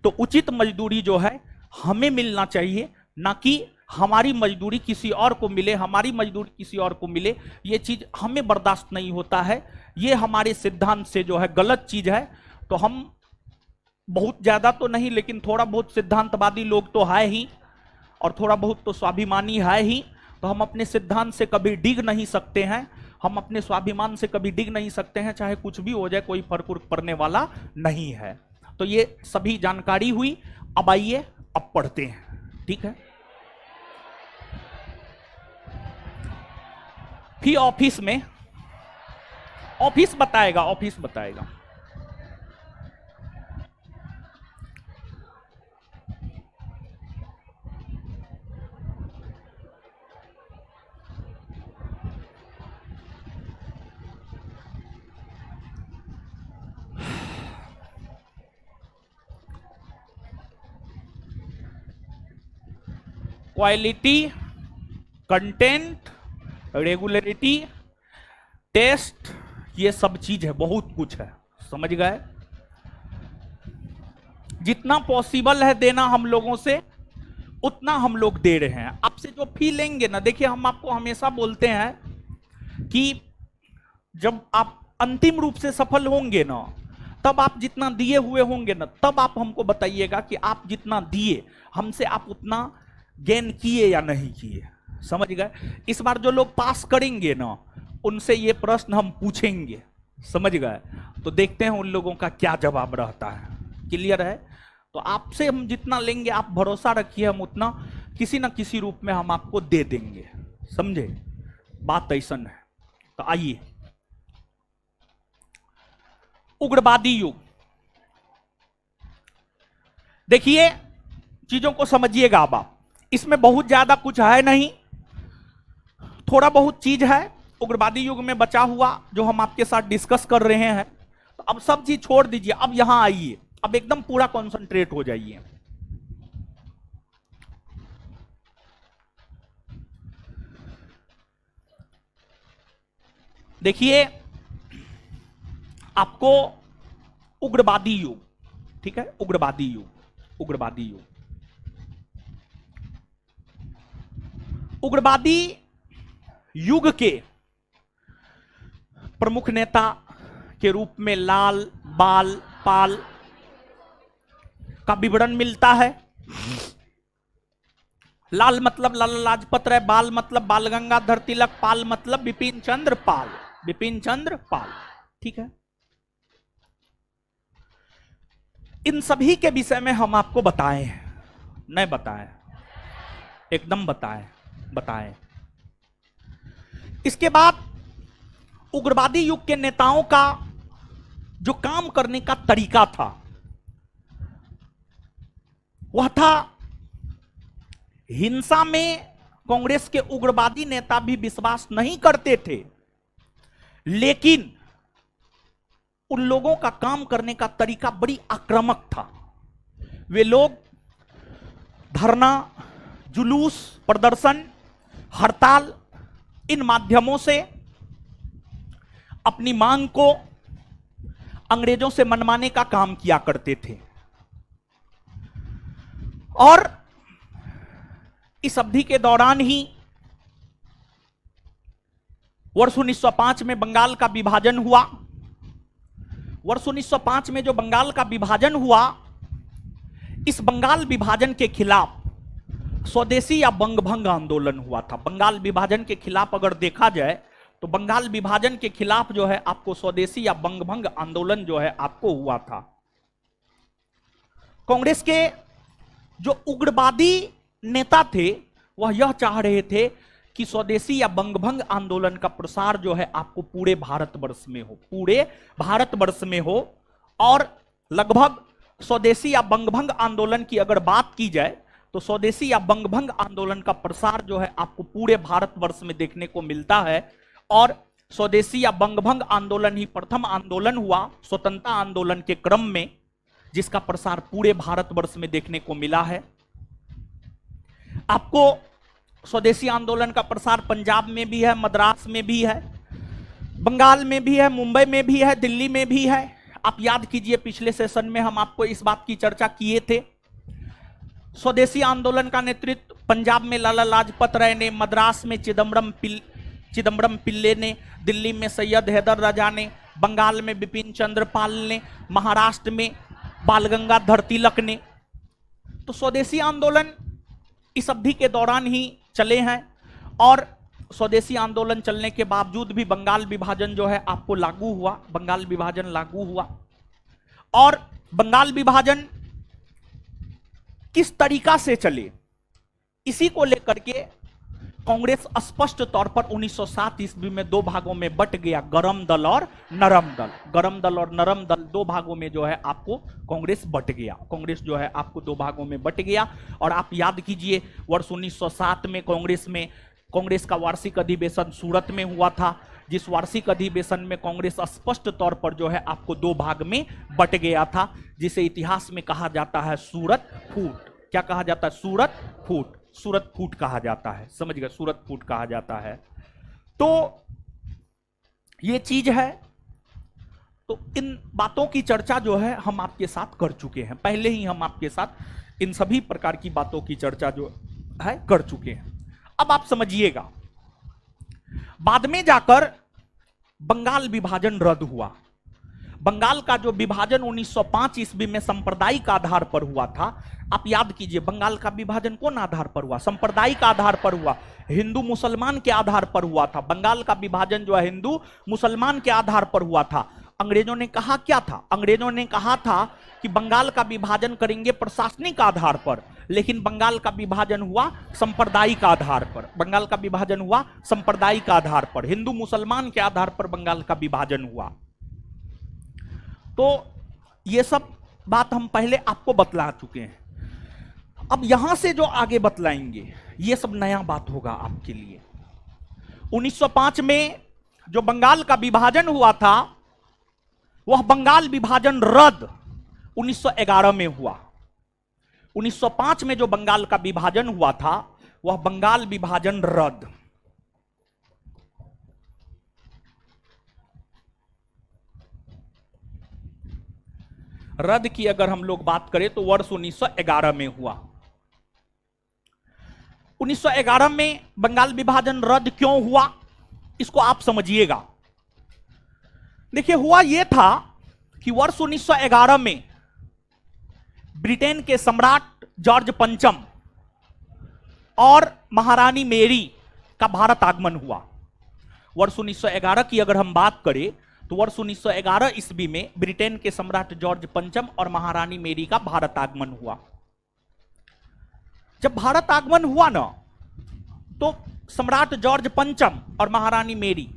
S1: तो उचित मजदूरी जो है हमें मिलना चाहिए, ना कि हमारी मजदूरी किसी और को मिले, हमारी मजदूरी किसी और को मिले, ये चीज हमें बर्दाश्त नहीं होता है। ये हमारे सिद्धांत से जो है गलत चीज है। तो हम बहुत ज्यादा तो नहीं, लेकिन थोड़ा बहुत सिद्धांतवादी लोग तो है ही, और थोड़ा बहुत तो स्वाभिमानी है ही। तो हम अपने सिद्धांत से कभी डिग नहीं सकते हैं, हम अपने स्वाभिमान से कभी डिग नहीं सकते हैं, चाहे कुछ भी हो जाए, कोई फर्क पड़ने वाला नहीं है। तो ये सभी जानकारी हुई। अब आइए, अब पढ़ते हैं। ठीक है? फिर ऑफिस में, ऑफिस बताएगा। क्वालिटी, कंटेंट, रेगुलरिटी, टेस्ट, ये सब चीज है, बहुत कुछ है। समझ गए? जितना पॉसिबल है देना हम लोगों से, उतना हम लोग दे रहे हैं। आपसे जो फी लेंगे ना, देखिए हम आपको हमेशा बोलते हैं कि जब आप अंतिम रूप से सफल होंगे ना, तब आप जितना दिए हुए होंगे ना, तब आप हमको बताइएगा कि आप जितना दिए हमसे, आप उतना गेन किए या नहीं किए। समझ गए? इस बार जो लोग पास करेंगे ना, उनसे ये प्रश्न हम पूछेंगे। समझ गए? तो देखते हैं उन लोगों का क्या जवाब रहता है। क्लियर है? तो आपसे हम जितना लेंगे, आप भरोसा रखिए, हम उतना किसी ना किसी रूप में हम आपको दे देंगे। समझे? बात ऐसा है। तो आइए, उग्रवादी युग, देखिए चीजों को समझिएगा। अब आप, इसमें बहुत ज्यादा कुछ है नहीं, थोड़ा बहुत चीज है उग्रवादी युग में बचा हुआ, जो हम आपके साथ डिस्कस कर रहे हैं। तो अब सब चीज छोड़ दीजिए, अब यहां आइए, अब एकदम पूरा कंसंट्रेट हो जाइए। देखिए, आपको उग्रवादी युग, ठीक है, उग्रवादी युग, उग्रवादी युग, उग्रवादी युग के प्रमुख नेता के रूप में लाल बाल पाल का विवरण मिलता है। लाल मतलब लाला लाजपत राय, बाल मतलब बाल गंगाधर तिलक, पाल मतलब बिपिन चंद्र पाल, बिपिन चंद्र पाल। ठीक है, इन सभी के विषय में हम आपको बताए हैं, नहीं बताए? एकदम बताए, बताए। इसके बाद उग्रवादी युग के नेताओं का जो काम करने का तरीका था वह था हिंसा में। कांग्रेस के उग्रवादी नेता भी विश्वास नहीं करते थे, लेकिन उन लोगों का काम करने का तरीका बड़ी आक्रामक था। वे लोग धरना, जुलूस, प्रदर्शन, हड़ताल, इन माध्यमों से अपनी मांग को अंग्रेजों से मनवाने का काम किया करते थे। और इस अवधि के दौरान ही वर्ष 1905 में बंगाल का विभाजन हुआ। वर्ष 1905 में जो बंगाल का विभाजन हुआ, इस बंगाल विभाजन के खिलाफ स्वदेशी या बंगभंग आंदोलन हुआ था। बंगाल विभाजन के खिलाफ अगर देखा जाए तो बंगाल विभाजन के खिलाफ जो है आपको स्वदेशी या बंगभंग आंदोलन जो है आपको हुआ था। कांग्रेस के जो उग्रवादी नेता थे वह यह चाह रहे थे कि स्वदेशी या बंगभंग आंदोलन का प्रसार जो है आपको पूरे भारतवर्ष में हो, पूरे भारतवर्ष में हो। और लगभग स्वदेशी या बंगभंग आंदोलन की अगर बात की जाए तो स्वदेशी या बंगभंग आंदोलन का प्रसार जो है आपको पूरे भारतवर्ष में देखने को मिलता है। और स्वदेशी या बंगभंग आंदोलन ही प्रथम आंदोलन हुआ स्वतंत्रता आंदोलन के क्रम में, जिसका प्रसार पूरे भारतवर्ष में देखने को मिला है। आपको स्वदेशी आंदोलन का प्रसार पंजाब में भी है, मद्रास में भी है, बंगाल में भी है, मुंबई में भी है, दिल्ली में भी है। आप याद कीजिए पिछले सेशन में हम आपको इस बात की चर्चा किए थे। स्वदेशी आंदोलन का नेतृत्व पंजाब में लाला लाजपत राय ने, मद्रास में चिदम्बरम पिल्ले ने, दिल्ली में सैयद हैदर राजा ने, बंगाल में बिपिन चंद्र पाल ने, महाराष्ट्र में बाल गंगाधर तिलक ने। तो स्वदेशी आंदोलन इस अवधि के दौरान ही चले हैं। और स्वदेशी आंदोलन चलने के बावजूद भी बंगाल विभाजन जो है आपको लागू हुआ, बंगाल विभाजन लागू हुआ। और बंगाल विभाजन किस तरीका से चले, इसी को लेकर के कांग्रेस स्पष्ट तौर पर 1907 ईस्वी में दो भागों में बट गया, गरम दल और नरम दल। गरम दल और नरम दल दो भागों में जो है आपको कांग्रेस बट गया, कांग्रेस जो है आपको दो भागों में बट गया। और आप याद कीजिए वर्ष 1907 में कांग्रेस का वार्षिक अधिवेशन सूरत में हुआ था, जिस वार्षिक अधिवेशन में कांग्रेस स्पष्ट तौर पर जो है आपको दो भाग में बट गया था, जिसे इतिहास में कहा जाता है सूरत फूट। क्या कहा जाता है? सूरत फूट, सूरत फूट कहा जाता है, समझ गए, सूरत फूट कहा जाता है। तो ये चीज है। तो इन बातों की चर्चा जो है हम आपके साथ कर चुके हैं, पहले ही हम आपके साथ इन सभी प्रकार की बातों की चर्चा जो है कर चुके हैं। अब आप समझिएगा, बाद में जाकर बंगाल विभाजन रद्द हुआ। बंगाल का जो विभाजन 1905 ईस्वी में सांप्रदायिक आधार पर हुआ था, आप याद कीजिए बंगाल का विभाजन कौन आधार पर हुआ? सांप्रदायिक आधार पर हुआ, हिंदू मुसलमान के आधार पर हुआ था। बंगाल का विभाजन जो है हिंदू मुसलमान के आधार पर हुआ था। अंग्रेजों ने कहा क्या था? अंग्रेजों ने कहा था कि बंगाल का विभाजन करेंगे प्रशासनिक आधार पर, लेकिन बंगाल का विभाजन हुआ सांप्रदायिक आधार पर। बंगाल का विभाजन हुआ सांप्रदायिक आधार पर, हिंदू मुसलमान के आधार पर बंगाल का विभाजन हुआ। तो ये सब बात हम पहले आपको बतला चुके हैं। अब यहां से जो आगे बतलाएंगे ये सब नया बात होगा आपके लिए। 1905 में जो बंगाल का विभाजन हुआ था वह बंगाल विभाजन रद्द 1911 में हुआ। 1905 में जो बंगाल का विभाजन हुआ था वह बंगाल विभाजन रद्द। रद्द की अगर हम लोग बात करें तो वर्ष 1911 में हुआ। 1911 में बंगाल विभाजन रद्द क्यों हुआ इसको आप समझिएगा। देखिए हुआ यह था कि वर्ष 1911 में ब्रिटेन के सम्राट जॉर्ज पंचम और महारानी मेरी का भारत आगमन हुआ। वर्ष 1911 की अगर हम बात करें तो वर्ष 1911 ईस्वी में ब्रिटेन के सम्राट जॉर्ज पंचम और महारानी मेरी का भारत आगमन हुआ। जब भारत आगमन हुआ ना, तो सम्राट जॉर्ज पंचम और महारानी मेरी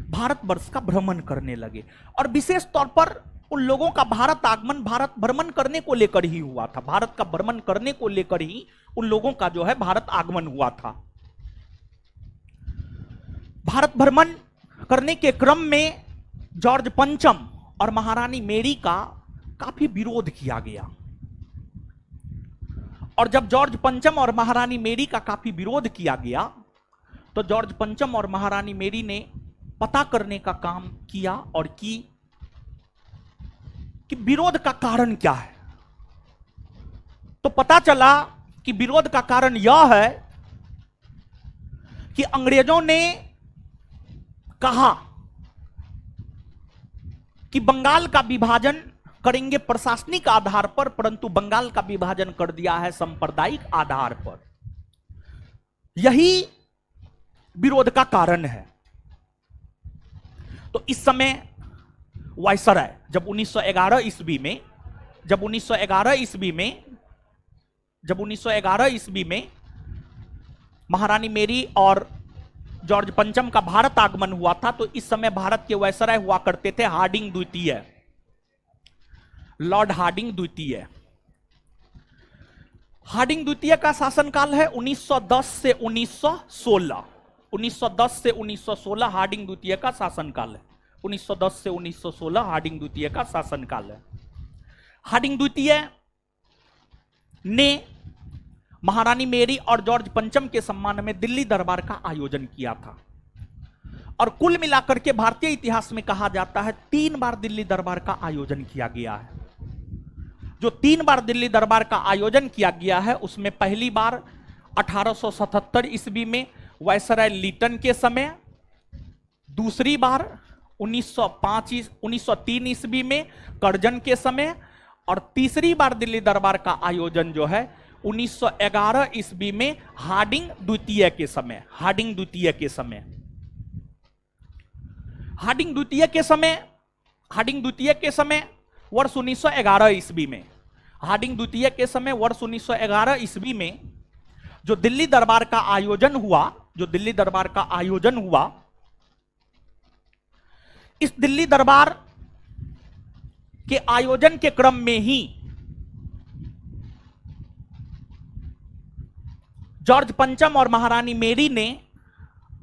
S1: भारतवर्ष का भ्रमण करने लगे, और विशेष तौर पर उन लोगों का भारत आगमन भारत भ्रमण करने को लेकर ही हुआ था। भारत का भ्रमण करने को लेकर ही उन लोगों का जो है भारत आगमन हुआ था। भारत भ्रमण करने के क्रम में जॉर्ज पंचम और महारानी मेरी का काफी विरोध किया गया, और जब जॉर्ज पंचम और महारानी मेरी का काफी विरोध किया गया तो जॉर्ज पंचम और महारानी मेरी ने पता करने का काम किया और कि विरोध का कारण क्या है। तो पता चला कि विरोध का कारण यह है कि अंग्रेजों ने कहा कि बंगाल का विभाजन करेंगे प्रशासनिक आधार पर, परंतु बंगाल का विभाजन कर दिया है सांप्रदायिक आधार पर। यही विरोध का कारण है। तो इस समय वायसराय जब 1911 ईस्वी में महारानी मेरी और जॉर्ज पंचम का भारत आगमन हुआ था, तो इस समय भारत के वायसराय हुआ करते थे हार्डिंग द्वितीय, लॉर्ड हार्डिंग द्वितीय। हार्डिंग द्वितीय का शासनकाल है 1910 से 1916। 1910 से 1916 हार्डिंग द्वितीय का शासनकाल है। 1910 से 1916 हार्डिंग द्वितीय का शासनकाल है। हार्डिंग द्वितीय ने महारानी मेरी और जॉर्ज पंचम के सम्मान में दिल्ली दरबार का आयोजन किया था, और कुल मिलाकर के भारतीय इतिहास में कहा जाता है 3 बार दिल्ली दरबार का आयोजन किया गया है। जो 3 बार दिल्ली दरबार का आयोजन किया गया है उसमें पहली बार 1877 ईस्वी में वायसराय लीटन के समय, दूसरी बार 1903 ईस्वी में कर्जन के समय, और तीसरी बार दिल्ली दरबार का आयोजन जो है 1911 ईस्वी में हार्डिंग द्वितीय के समय। हार्डिंग द्वितीय के समय वर्ष 1911 ईस्वी में हार्डिंग द्वितीय के समय वर्ष 1911 ईस्वी में जो दिल्ली दरबार का आयोजन हुआ, इस दिल्ली दरबार के आयोजन के क्रम में ही जॉर्ज पंचम और महारानी मेरी ने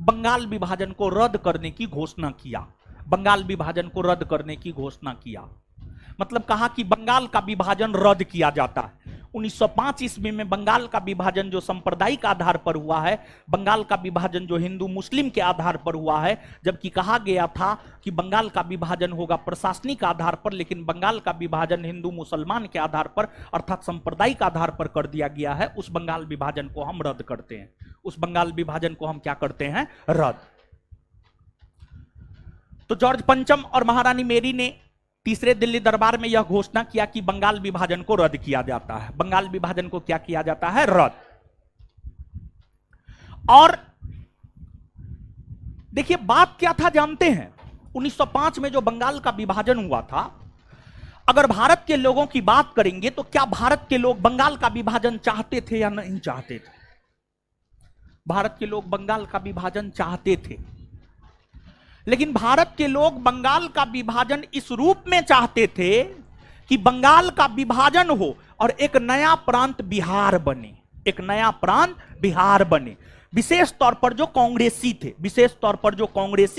S1: बंगाल विभाजन को रद्द करने की घोषणा किया। मतलब कहा कि बंगाल का विभाजन रद्द किया जाता है। 1905 ईस्वी में बंगाल का विभाजन जो सांप्रदायिक आधार पर हुआ है, बंगाल का विभाजन जो हिंदू मुस्लिम के आधार पर हुआ है, जबकि कहा गया था कि बंगाल का विभाजन होगा प्रशासनिक आधार पर, लेकिन बंगाल का विभाजन हिंदू मुसलमान के आधार पर अर्थात सांप्रदायिक आधार पर कर दिया गया है। उस बंगाल विभाजन को हम रद्द करते हैं। उस बंगाल विभाजन को हम क्या करते हैं? रद्द। तो जॉर्ज पंचम और महारानी मेरी ने तीसरे दिल्ली दरबार में यह घोषणा किया कि बंगाल विभाजन को रद्द किया जाता है। बंगाल विभाजन को क्या किया जाता है? रद्द। और देखिए बात क्या था जानते हैं? 1905 में जो बंगाल का विभाजन हुआ था, अगर भारत के लोगों की बात करेंगे तो क्या भारत के लोग बंगाल का विभाजन चाहते थे या नहीं चाहते थे? भारत के लोग बंगाल का विभाजन चाहते थे, लेकिन भारत के लोग बंगाल का विभाजन इस रूप में चाहते थे कि बंगाल का विभाजन हो और एक नया प्रांत बिहार बने। विशेष तौर पर जो कांग्रेसी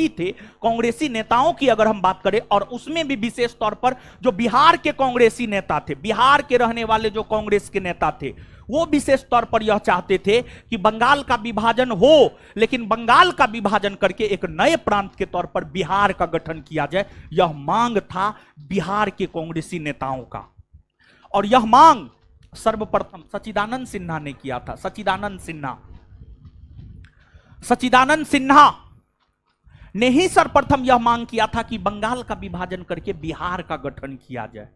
S1: थे, कांग्रेसी नेताओं की अगर हम बात करें, और उसमें भी विशेष तौर पर जो बिहार के कांग्रेसी नेता थे, बिहार के रहने वाले जो कांग्रेस के नेता थे, वो विशेष तौर पर यह चाहते थे कि बंगाल का विभाजन हो, लेकिन बंगाल का विभाजन करके एक नए प्रांत के तौर पर बिहार का गठन किया जाए। यह मांग था बिहार के कांग्रेसी नेताओं का, और यह मांग सर्वप्रथम सच्चिदानंद सिन्हा ने किया था। सच्चिदानंद सिन्हा ने ही सर्वप्रथम यह मांग किया था कि बंगाल का विभाजन करके बिहार का गठन किया जाए।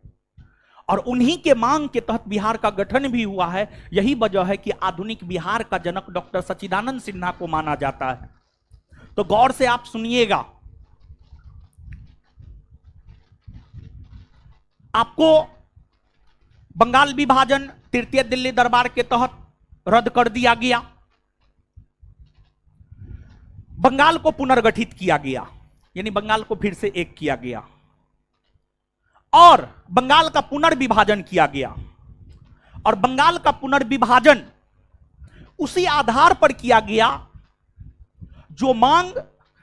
S1: और उन्हीं के मांग के तहत बिहार का गठन भी हुआ है। यही वजह है कि आधुनिक बिहार का जनक डॉक्टर सच्चिदानंद सिन्हा को माना जाता है। तो गौर से आप सुनिएगा, आपको बंगाल विभाजन तृतीय दिल्ली दरबार के तहत रद्द कर दिया गया, बंगाल को पुनर्गठित किया गया, यानी बंगाल को फिर से एक किया गया, और बंगाल का पुनर्विभाजन किया गया। और बंगाल का पुनर्विभाजन उसी आधार पर किया गया जो मांग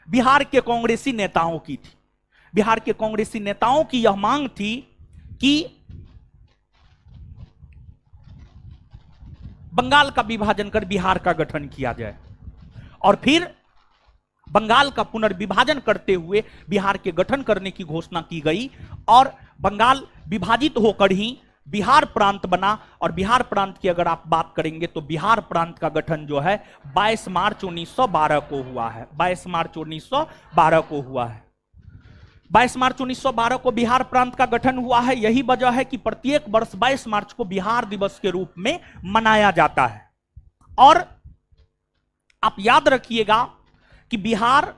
S1: बिहार के कांग्रेसी नेताओं की थी। बिहार के कांग्रेसी नेताओं की यह मांग थी कि बंगाल का विभाजन कर बिहार का गठन किया जाए, और फिर बंगाल का पुनर्विभाजन करते हुए बिहार के गठन करने की घोषणा की गई। और बंगाल विभाजित होकर ही बिहार प्रांत बना। और बिहार प्रांत की अगर आप बात करेंगे तो बिहार प्रांत का गठन जो है 22 मार्च 1912 को हुआ है। 22 मार्च 1912 को हुआ है। 22 मार्च 1912 को बिहार प्रांत का गठन हुआ है। यही वजह है कि प्रत्येक वर्ष 22 मार्च को बिहार दिवस के रूप में मनाया जाता है। और आप याद रखिएगा कि बिहार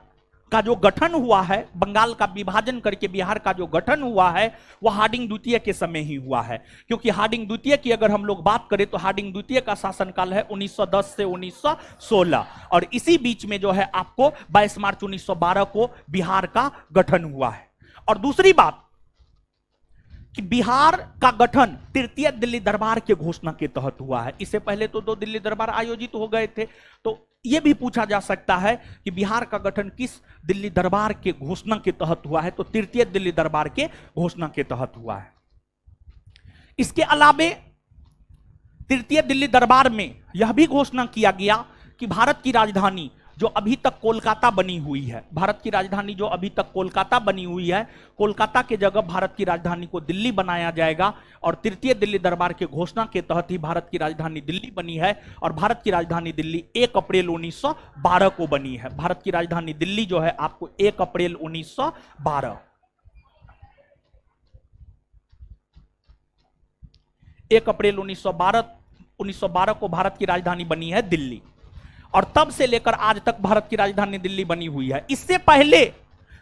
S1: का जो गठन हुआ है, बंगाल का विभाजन करके बिहार का जो गठन हुआ है, वह हार्डिंग द्वितीय के समय ही हुआ है। क्योंकि हार्डिंग द्वितीय की अगर हम लोग बात करें तो हार्डिंग द्वितीय का शासनकाल है 1910 से 1916, और इसी बीच में जो है आपको 22 मार्च 1912 को बिहार का गठन हुआ है। और दूसरी बात कि बिहार का गठन तृतीय दिल्ली दरबार के घोषणा के तहत हुआ है। इससे पहले तो 2 दिल्ली दरबार आयोजित हो गए थे। तो यह भी पूछा जा सकता है कि बिहार का गठन किस दिल्ली दरबार के घोषणा के तहत हुआ है, तो तृतीय दिल्ली दरबार के घोषणा के तहत हुआ है। इसके अलावे तृतीय दिल्ली दरबार में यह भी घोषणा किया गया कि भारत की राजधानी जो अभी तक कोलकाता बनी हुई है, भारत की राजधानी जो अभी तक कोलकाता बनी हुई है, कोलकाता के जगह भारत की राजधानी को दिल्ली बनाया जाएगा। और तृतीय दिल्ली दरबार के घोषणा के तहत ही भारत की राजधानी दिल्ली बनी है। और भारत की राजधानी दिल्ली 1 अप्रैल 1912 को बनी है। भारत की राजधानी दिल्ली जो है आपको 1 अप्रैल 1912 1 अप्रैल 1912 को भारत की राजधानी बनी है दिल्ली। और तब से लेकर आज तक भारत की राजधानी दिल्ली बनी हुई है। इससे पहले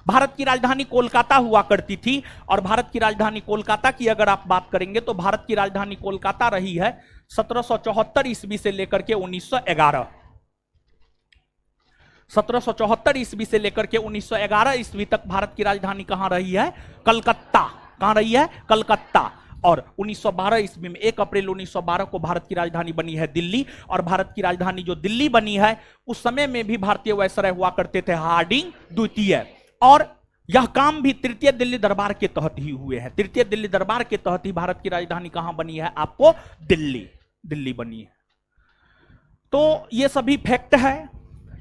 S1: भारत की राजधानी कोलकाता हुआ करती थी। और भारत की राजधानी कोलकाता की अगर आप बात करेंगे तो भारत की राजधानी कोलकाता रही है 1774 ईस्वी से लेकर के 1911। 1774 ईस्वी से लेकर के 1911 ईस्वी तक भारत की राजधानी कहां रही है? कलकत्ता। कहां रही है? कलकत्ता। और 1912 ईस्वी में 1 अप्रैल 1912 को भारत की राजधानी बनी है दिल्ली। और भारत की राजधानी जो दिल्ली बनी है उस समय में भी भारतीय वायसराय हुआ करते थे हार्डिंग द्वितीय। और यह काम भी तृतीय दिल्ली दरबार के तहत ही हुए हैं। तृतीय दिल्ली दरबार के तहत ही भारत की राजधानी कहां बनी है? आपको दिल्ली बनी है। तो ये सभी फैक्ट है,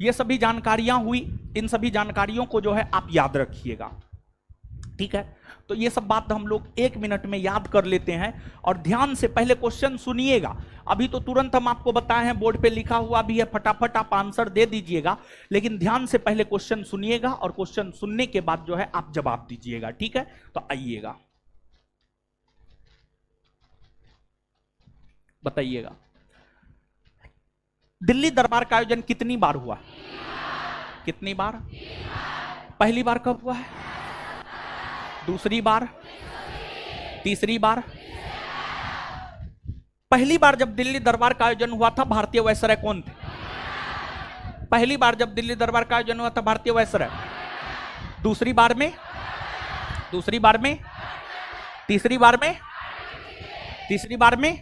S1: ये सभी जानकारियां हुई। इन सभी जानकारियों को जो है आप याद रखिएगा, ठीक है। तो ये सब बात हम लोग 1 मिनट में याद कर लेते हैं। और ध्यान से पहले क्वेश्चन सुनिएगा। अभी तो तुरंत हम आपको बताए हैं, बोर्ड पे लिखा हुआ भी है, फटाफट आप आंसर दे दीजिएगा। लेकिन ध्यान से पहले क्वेश्चन सुनिएगा और क्वेश्चन सुनने के बाद जो है आप जवाब दीजिएगा, ठीक है। तो आइएगा, बताइएगा दिल्ली दरबार का आयोजन कितनी बार हुआ? कितनी बार? पहली बार कब हुआ है? दूसरी बार? तीसरी बार? पहली बार जब दिल्ली दरबार का आयोजन हुआ था भारतीय वायसराय कौन थे? पहली बार जब दिल्ली दरबार का आयोजन हुआ था भारतीय वायसराय। दूसरी बार में? दूसरी बार में? तीसरी बार में? तीसरी बार में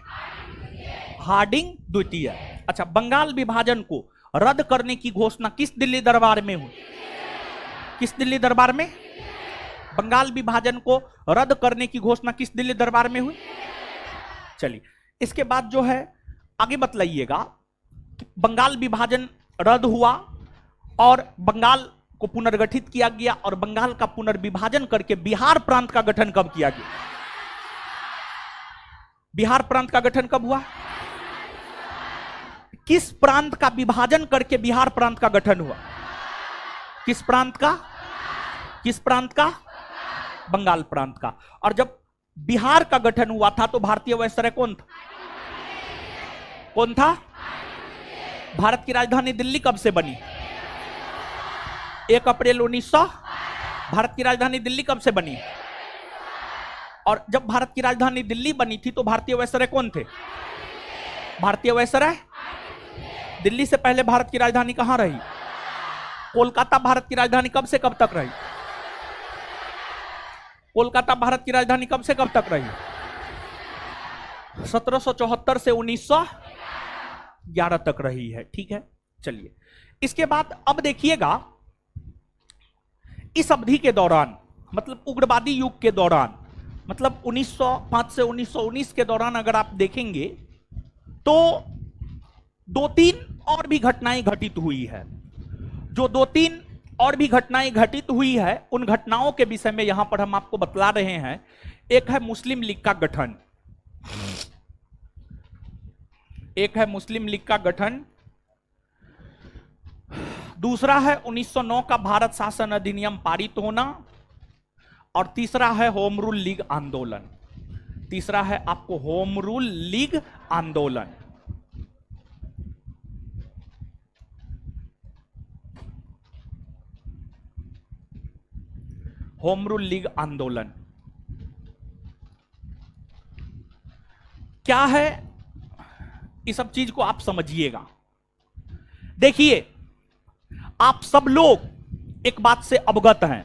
S1: हार्डिंग द्वितीय। अच्छा, बंगाल विभाजन को रद्द करने की घोषणा किस दिल्ली दरबार में हुई? किस दिल्ली दरबार में? बंगाल विभाजन को रद्द करने की घोषणा किस दिल्ली दरबार में हुई? चलिए, इसके बाद जो है आगे बतलाइएगा। बंगाल विभाजन रद्द हुआ और बंगाल को पुनर्गठित किया गया। और बंगाल का पुनर्विभाजन करके बिहार प्रांत का गठन कब किया गया? बिहार प्रांत का गठन कब हुआ? किस प्रांत का विभाजन करके बिहार प्रांत का गठन हुआ? किस प्रांत का? किस प्रांत का? बंगाल प्रांत का। और जब बिहार का गठन हुआ था तो भारतीय वायसराय कौन था? कौन था? भारत की राजधानी दिल्ली कब से बनी? 1 अप्रैल 1900। भारत की राजधानी दिल्ली कब से बनी? और जब भारत की राजधानी दिल्ली बनी थी तो भारतीय वायसराय कौन थे? भारतीय वायसराय। दिल्ली से पहले भारत की राजधानी कहां रही? कोलकाता भारत की राजधानी कब से कब तक रही? कोलकाता भारत की राजधानी कब से कब तक रही? 1774 से 1911 तक रही है। ठीक है, चलिए इसके बाद अब देखिएगा, इस अवधि के दौरान, मतलब उग्रवादी युग के दौरान, मतलब 1905 से 1919 के दौरान अगर आप देखेंगे तो 2-3 और भी घटनाएं घटित हुई है। जो 2-3 और भी घटनाएं घटित हुई है, उन घटनाओं के विषय में यहां पर हम आपको बतला रहे हैं। एक है मुस्लिम लीग का गठन, एक है मुस्लिम लीग का गठन, दूसरा है 1909 का भारत शासन अधिनियम पारित होना, और तीसरा है होम रूल लीग आंदोलन। तीसरा है आपको होम रूल लीग आंदोलन। होम रूल लीग आंदोलन क्या है, इस सब चीज को आप समझिएगा। देखिए, आप सब लोग एक बात से अवगत हैं,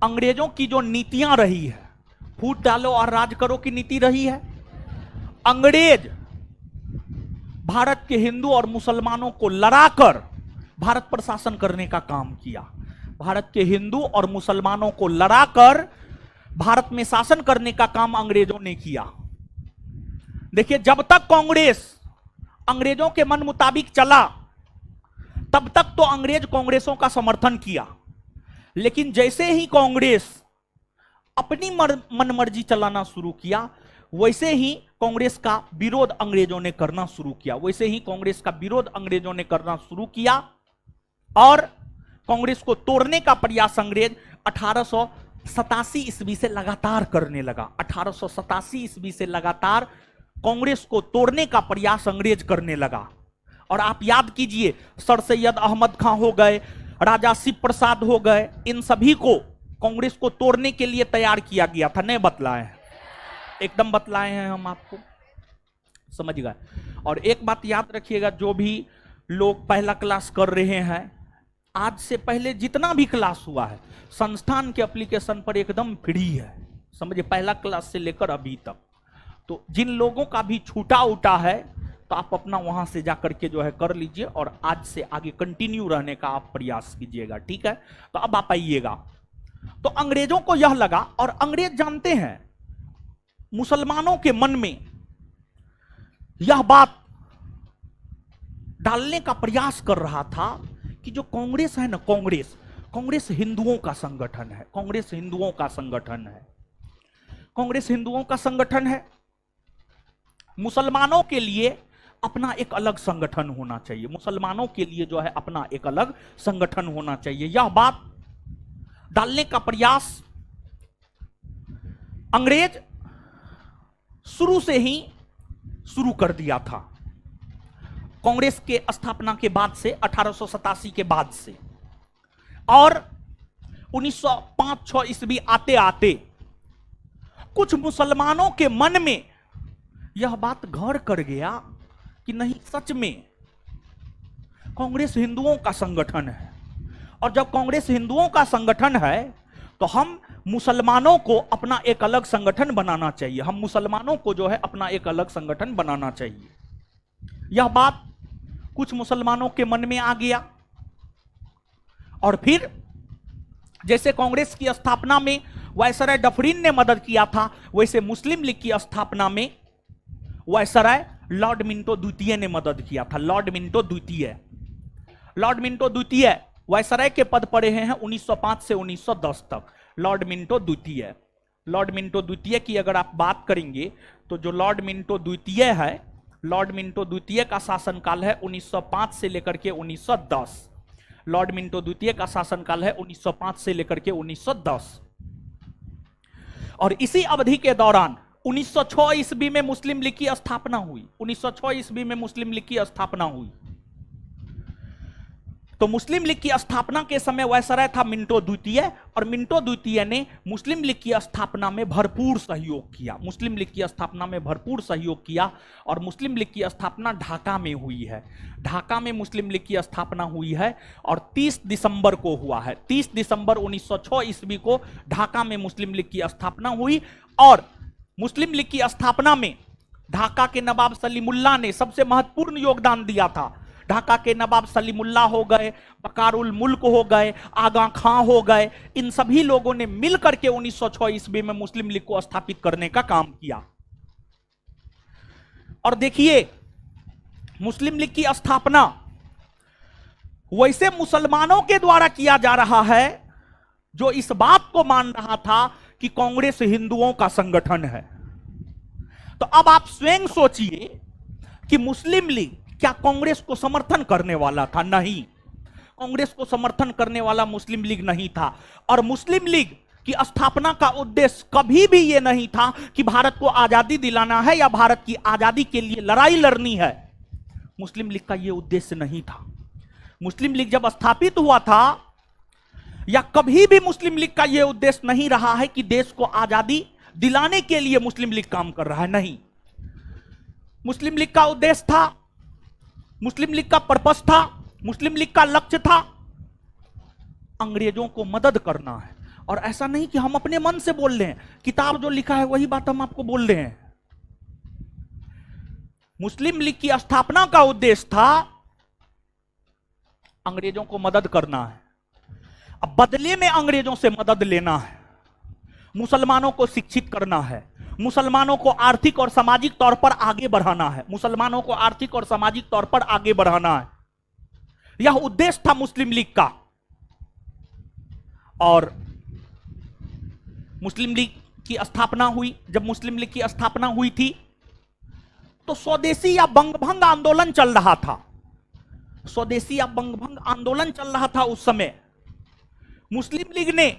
S1: अंग्रेजों की जो नीतियां रही है, फूट डालो और राज करो की नीति रही है। अंग्रेज भारत के हिंदू और मुसलमानों को लड़ाकर भारत पर शासन करने का काम किया। भारत के हिंदू और मुसलमानों को लड़ाकर भारत में शासन करने का काम अंग्रेजों ने किया। देखिए, जब तक कांग्रेस अंग्रेजों के मन मुताबिक चला तब तक तो अंग्रेज कांग्रेसों का समर्थन किया, लेकिन जैसे ही कांग्रेस अपनी मनमर्जी चलाना शुरू किया, वैसे ही कांग्रेस का विरोध अंग्रेजों ने करना शुरू किया। वैसे ही कांग्रेस का विरोध अंग्रेजों ने करना शुरू किया और कांग्रेस को तोड़ने का प्रयास अंग्रेज 1887 ईस्वी से लगातार करने लगा। 1887 ईस्वी से लगातार कांग्रेस को तोड़ने का प्रयास अंग्रेज करने लगा। और आप याद कीजिए, सर सैयद अहमद खां हो गए, राजा शिव प्रसाद हो गए, इन सभी को कांग्रेस को तोड़ने के लिए तैयार किया गया था। नहीं बतलाए हैं? एकदम बतलाए हैं हम आपको, समझ गए। और एक बात याद रखिएगा, जो भी लोग पहला क्लास कर रहे हैं, आज से पहले जितना भी क्लास हुआ है संस्थान के एप्लीकेशन पर एकदम फ्री है, समझिए, पहला क्लास से लेकर अभी तक। तो जिन लोगों का भी छूटा उठा है तो आप अपना वहां से जाकर के जो है कर लीजिए, और आज से आगे कंटिन्यू रहने का आप प्रयास कीजिएगा। ठीक है, तो अब आप आइएगा। तो अंग्रेजों को यह लगा, और अंग्रेज जानते हैं मुसलमानों के मन में यह बात डालने का प्रयास कर रहा था कि जो कांग्रेस है ना, कांग्रेस हिंदुओं का संगठन है। कांग्रेस हिंदुओं का संगठन है। कांग्रेस हिंदुओं का संगठन है। मुसलमानों के लिए अपना एक अलग संगठन होना चाहिए। मुसलमानों के लिए जो है अपना एक अलग संगठन होना चाहिए। यह बात डालने का प्रयास अंग्रेज शुरू से ही शुरू कर दिया था। कांग्रेस के स्थापना के बाद से, 1887 के बाद से, और 1905-6 ईस्वी आते आते कुछ मुसलमानों के मन में यह बात घर कर गया कि नहीं, सच में कांग्रेस हिंदुओं का संगठन है, और जब कांग्रेस हिंदुओं का संगठन है तो हम मुसलमानों को अपना एक अलग संगठन बनाना चाहिए। हम मुसलमानों को जो है अपना एक अलग संगठन बनाना चाहिए। यह बात कुछ मुसलमानों के मन में आ गया, और फिर जैसे कांग्रेस की स्थापना में वायसराय डफरिन ने मदद किया था, वैसे मुस्लिम लीग की स्थापना में वायसराय लॉर्ड मिंटो द्वितीय ने मदद किया था। लॉर्ड मिंटो द्वितीय वायसराय के पद पर रहे हैं 1905 से 1910 तक। लॉर्ड मिंटो द्वितीय की अगर आप बात करेंगे तो जो लॉर्ड मिंटो द्वितीय है, लॉर्ड मिंटो द्वितीय का शासनकाल है 1905 से लेकर के 1910। लॉर्ड मिंटो द्वितीय का शासनकाल है 1905 से लेकर के 1910। और इसी अवधि के दौरान 1906 ईस्वी में मुस्लिम लीग की स्थापना हुई। 1906 ईस्वी में मुस्लिम लीग की स्थापना हुई। तो मुस्लिम लीग की स्थापना के समय वायसराय था मिंटो द्वितीय, और मिंटो द्वितीय ने मुस्लिम लीग की स्थापना में भरपूर सहयोग किया। मुस्लिम लीग की स्थापना में भरपूर सहयोग किया, और मुस्लिम लीग की स्थापना ढाका में हुई है। ढाका में मुस्लिम लीग की स्थापना हुई है और 30 दिसंबर को हुआ है। 30 दिसंबर 1906 ईस्वी को ढाका में मुस्लिम लीग की स्थापना हुई। और मुस्लिम लीग की स्थापना में ढाका के नवाब सलीमुल्लाह ने सबसे महत्वपूर्ण योगदान दिया था। ढाका के नवाब सलीमुल्लाह हो गए, बकारुल मुल्क हो गए, आगा खां हो गए, इन सभी लोगों ने मिलकर के 1906 ईस्वी में मुस्लिम लीग को स्थापित करने का काम किया। और देखिए, मुस्लिम लीग की स्थापना वैसे मुसलमानों के द्वारा किया जा रहा है जो इस बात को मान रहा था कि कांग्रेस हिंदुओं का संगठन है। तो अब आप स्वयं सोचिए कि मुस्लिम लीग क्या कांग्रेस को समर्थन करने वाला था? नहीं, कांग्रेस को समर्थन करने वाला मुस्लिम लीग नहीं था। और मुस्लिम लीग की स्थापना का उद्देश्य कभी भी यह नहीं था कि भारत को आजादी दिलाना है या भारत की आजादी के लिए लड़ाई लड़नी है। मुस्लिम लीग का यह उद्देश्य नहीं था। मुस्लिम लीग जब स्थापित हुआ था, या कभी भी मुस्लिम लीग का यह उद्देश्य नहीं रहा है कि देश को आजादी दिलाने के लिए मुस्लिम लीग काम कर रहा है। नहीं, मुस्लिम लीग का उद्देश्य था, मुस्लिम लीग का पर्पस था, मुस्लिम लीग का लक्ष्य था अंग्रेजों को मदद करना है। और ऐसा नहीं कि हम अपने मन से बोल रहे हैं, किताब जो लिखा है वही बात हम आपको बोल रहे हैं। मुस्लिम लीग की स्थापना का उद्देश्य था अंग्रेजों को मदद करना है, अब बदले में अंग्रेजों से मदद लेना है, मुसलमानों को शिक्षित करना है, मुसलमानों को आर्थिक और सामाजिक तौर पर आगे बढ़ाना है, मुसलमानों को आर्थिक और सामाजिक तौर पर आगे बढ़ाना है। यह उद्देश्य था मुस्लिम लीग का। और मुस्लिम लीग की स्थापना हुई। जब मुस्लिम लीग की स्थापना हुई थी तो स्वदेशी या बंगभंग आंदोलन चल रहा था। स्वदेशी या बंगभंग आंदोलन चल रहा था उस समय। मुस्लिम लीग ने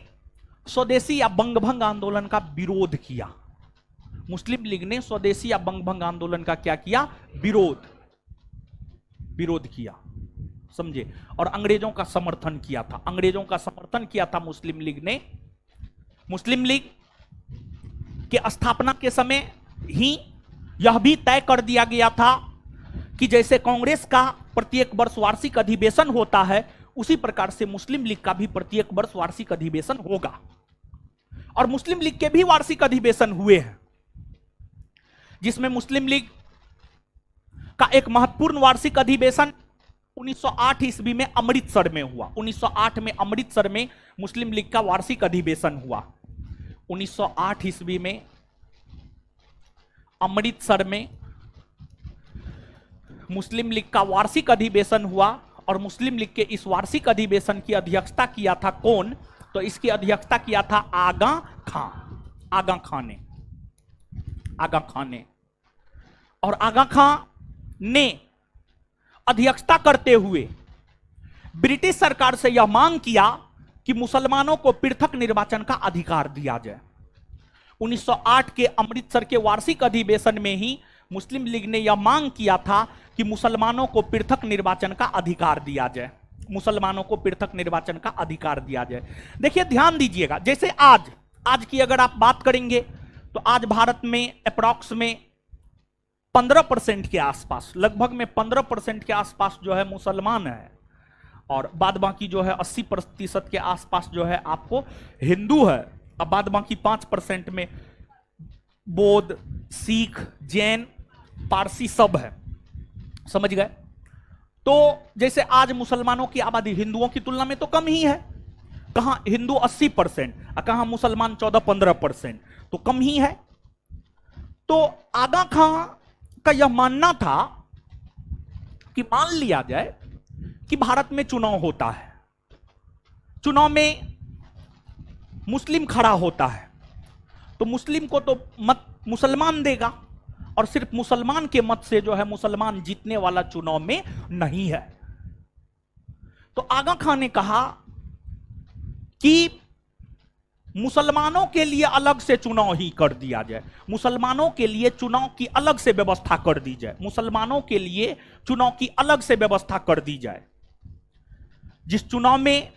S1: स्वदेशी या बंगभंग आंदोलन का विरोध किया। मुस्लिम लीग ने स्वदेशी या बंगभंग आंदोलन का क्या किया? विरोध किया, समझे। और अंग्रेजों का समर्थन किया था। अंग्रेजों का समर्थन किया था मुस्लिम लीग ने। मुस्लिम लीग के स्थापना के समय ही यह भी तय कर दिया गया था कि जैसे कांग्रेस का प्रत्येक वर्ष वार्षिक अधिवेशन होता है, उसी प्रकार से मुस्लिम लीग का भी प्रत्येक वर्ष वार्षिक अधिवेशन होगा। और मुस्लिम लीग के भी वार्षिक अधिवेशन हुए हैं, जिसमें मुस्लिम लीग का एक महत्वपूर्ण वार्षिक अधिवेशन 1908 ईस्वी में अमृतसर में हुआ। 1908 में अमृतसर में मुस्लिम लीग का वार्षिक अधिवेशन हुआ। 1908 ईस्वी में अमृतसर में मुस्लिम लीग का वार्षिक अधिवेशन हुआ। और मुस्लिम लीग के इस वार्षिक अधिवेशन की अध्यक्षता किया था कौन? तो इसकी अध्यक्षता किया था आगा खां। आगा खां ने। और आगा खां ने अध्यक्षता करते हुए ब्रिटिश सरकार से यह मांग किया कि मुसलमानों को पृथक निर्वाचन का अधिकार दिया जाए। 1908 के अमृतसर के वार्षिक अधिवेशन में ही मुस्लिम लीग ने यह मांग किया था कि मुसलमानों को पृथक निर्वाचन का अधिकार दिया जाए। मुसलमानों को पृथक निर्वाचन का अधिकार दिया जाए। देखिए, ध्यान दीजिएगा, जैसे आज की अगर आप बात करेंगे तो आज भारत में अप्रॉक्स में 15% के आसपास, लगभग में 15% के आसपास जो है मुसलमान है, और बाद बाकी जो है 80% के आसपास जो है आपको हिंदू है। अब बाद बाकी 5% में बौद्ध, सिख, जैन, पारसी सब है। समझ गए? तो जैसे आज मुसलमानों की आबादी हिंदुओं की तुलना में तो कम ही है। कहां हिंदू 80% और कहां मुसलमान 14-15%, तो कम ही है। तो आगा खां का यह मानना था कि मान लिया जाए कि भारत में चुनाव होता है, चुनाव में मुस्लिम खड़ा होता है, तो मुस्लिम को तो मत मुसलमान देगा, और सिर्फ मुसलमान के मत से जो है मुसलमान जीतने वाला चुनाव में नहीं है। तो आगा खां ने कहा कि मुसलमानों के लिए अलग से चुनाव ही कर दिया जाए, मुसलमानों के लिए चुनाव की अलग से व्यवस्था कर दी जाए, मुसलमानों के लिए चुनाव की अलग से व्यवस्था कर दी जाए, जिस चुनाव में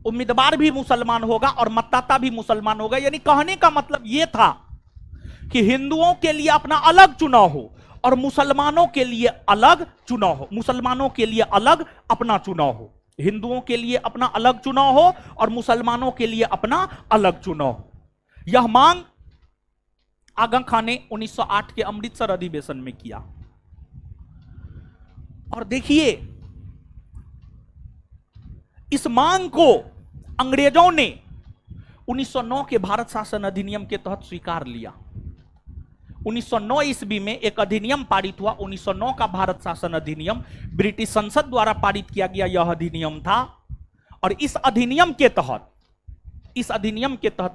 S1: उम्मीदवार भी मुसलमान होगा और मतदाता भी मुसलमान होगा। यानी कहने का मतलब यह था कि हिंदुओं के लिए अपना अलग चुनाव हो और मुसलमानों के लिए अलग चुनाव हो, मुसलमानों के लिए अलग अपना चुनाव हो, हिंदुओं के लिए अपना अलग चुनाव हो और मुसलमानों के लिए अपना अलग चुनाव हो। यह मांग आगा खान ने 1908 के अमृतसर अधिवेशन में किया। और देखिए, इस मांग को अंग्रेजों ने 1909 के भारत शासन अधिनियम के तहत स्वीकार लिया। 1909 ईस्वी में एक अधिनियम पारित हुआ, 1909 का भारत शासन अधिनियम ब्रिटिश संसद द्वारा पारित किया गया यह अधिनियम था। और इस अधिनियम के तहत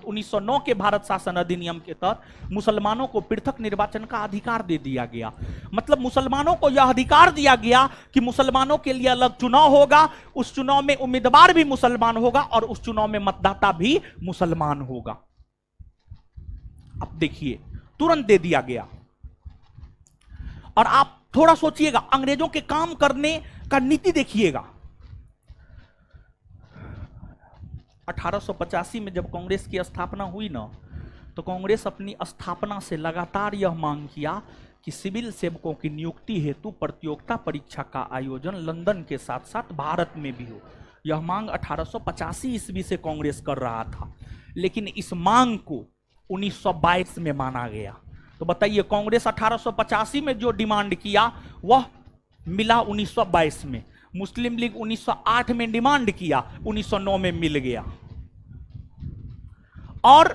S1: 1909 के भारत शासन अधिनियम के तहत मुसलमानों को पृथक निर्वाचन का अधिकार दे दिया गया। मतलब मुसलमानों को यह अधिकार दिया गया कि मुसलमानों के लिए अलग चुनाव होगा, उस चुनाव में उम्मीदवार भी मुसलमान होगा और उस चुनाव में मतदाता भी मुसलमान होगा। अब देखिए, तुरंत दे दिया गया। और आप थोड़ा सोचिएगा, अंग्रेजों के काम करने का नीति देखिएगा। 1885 में जब कांग्रेस की स्थापना हुई ना, तो कांग्रेस अपनी स्थापना से लगातार यह मांग किया कि सिविल सेवकों की नियुक्ति हेतु प्रतियोगिता परीक्षा का आयोजन लंदन के साथ साथ भारत में भी हो। यह मांग 1885 ईस्वी से कांग्रेस कर रहा था, लेकिन इस मांग को 1922 में माना गया। तो बताइए, कांग्रेस 1885 में जो डिमांड किया वह मिला 1922 में, मुस्लिम लीग 1908 में डिमांड किया, 1909 में मिल गया। और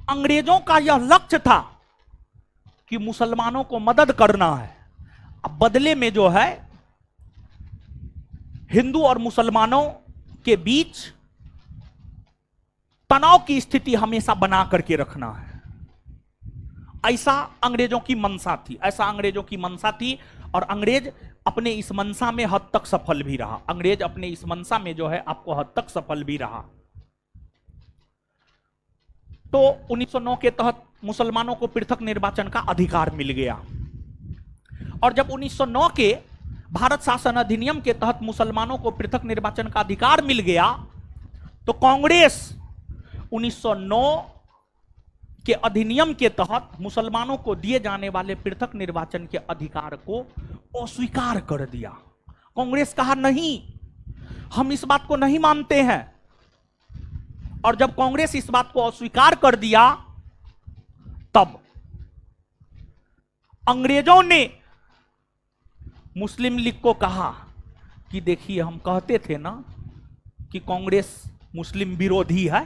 S1: अंग्रेजों का यह लक्ष्य था कि मुसलमानों को मदद करना है। अब बदले में जो है हिंदू और मुसलमानों के बीच तनाव की स्थिति हमेशा बना करके रखना है, ऐसा अंग्रेजों की मंशा थी, ऐसा अंग्रेजों की मंशा थी। और अंग्रेज अपने इस मंशा में हद तक सफल भी रहा, अंग्रेज अपने इस मंशा में जो है आपको हद तक सफल भी रहा। तो 1909 के तहत मुसलमानों को पृथक निर्वाचन का अधिकार मिल गया। और जब 1909 के भारत शासन अधिनियम के तहत मुसलमानों को पृथक निर्वाचन का अधिकार मिल गया, तो कांग्रेस 1909 के अधिनियम के तहत मुसलमानों को दिए जाने वाले पृथक निर्वाचन के अधिकार को अस्वीकार कर दिया। कांग्रेस कहा, नहीं, हम इस बात को नहीं मानते हैं। और जब कांग्रेस इस बात को अस्वीकार कर दिया, तब अंग्रेजों ने मुस्लिम लीग को कहा कि देखिए, हम कहते थे ना कि कांग्रेस मुस्लिम विरोधी है,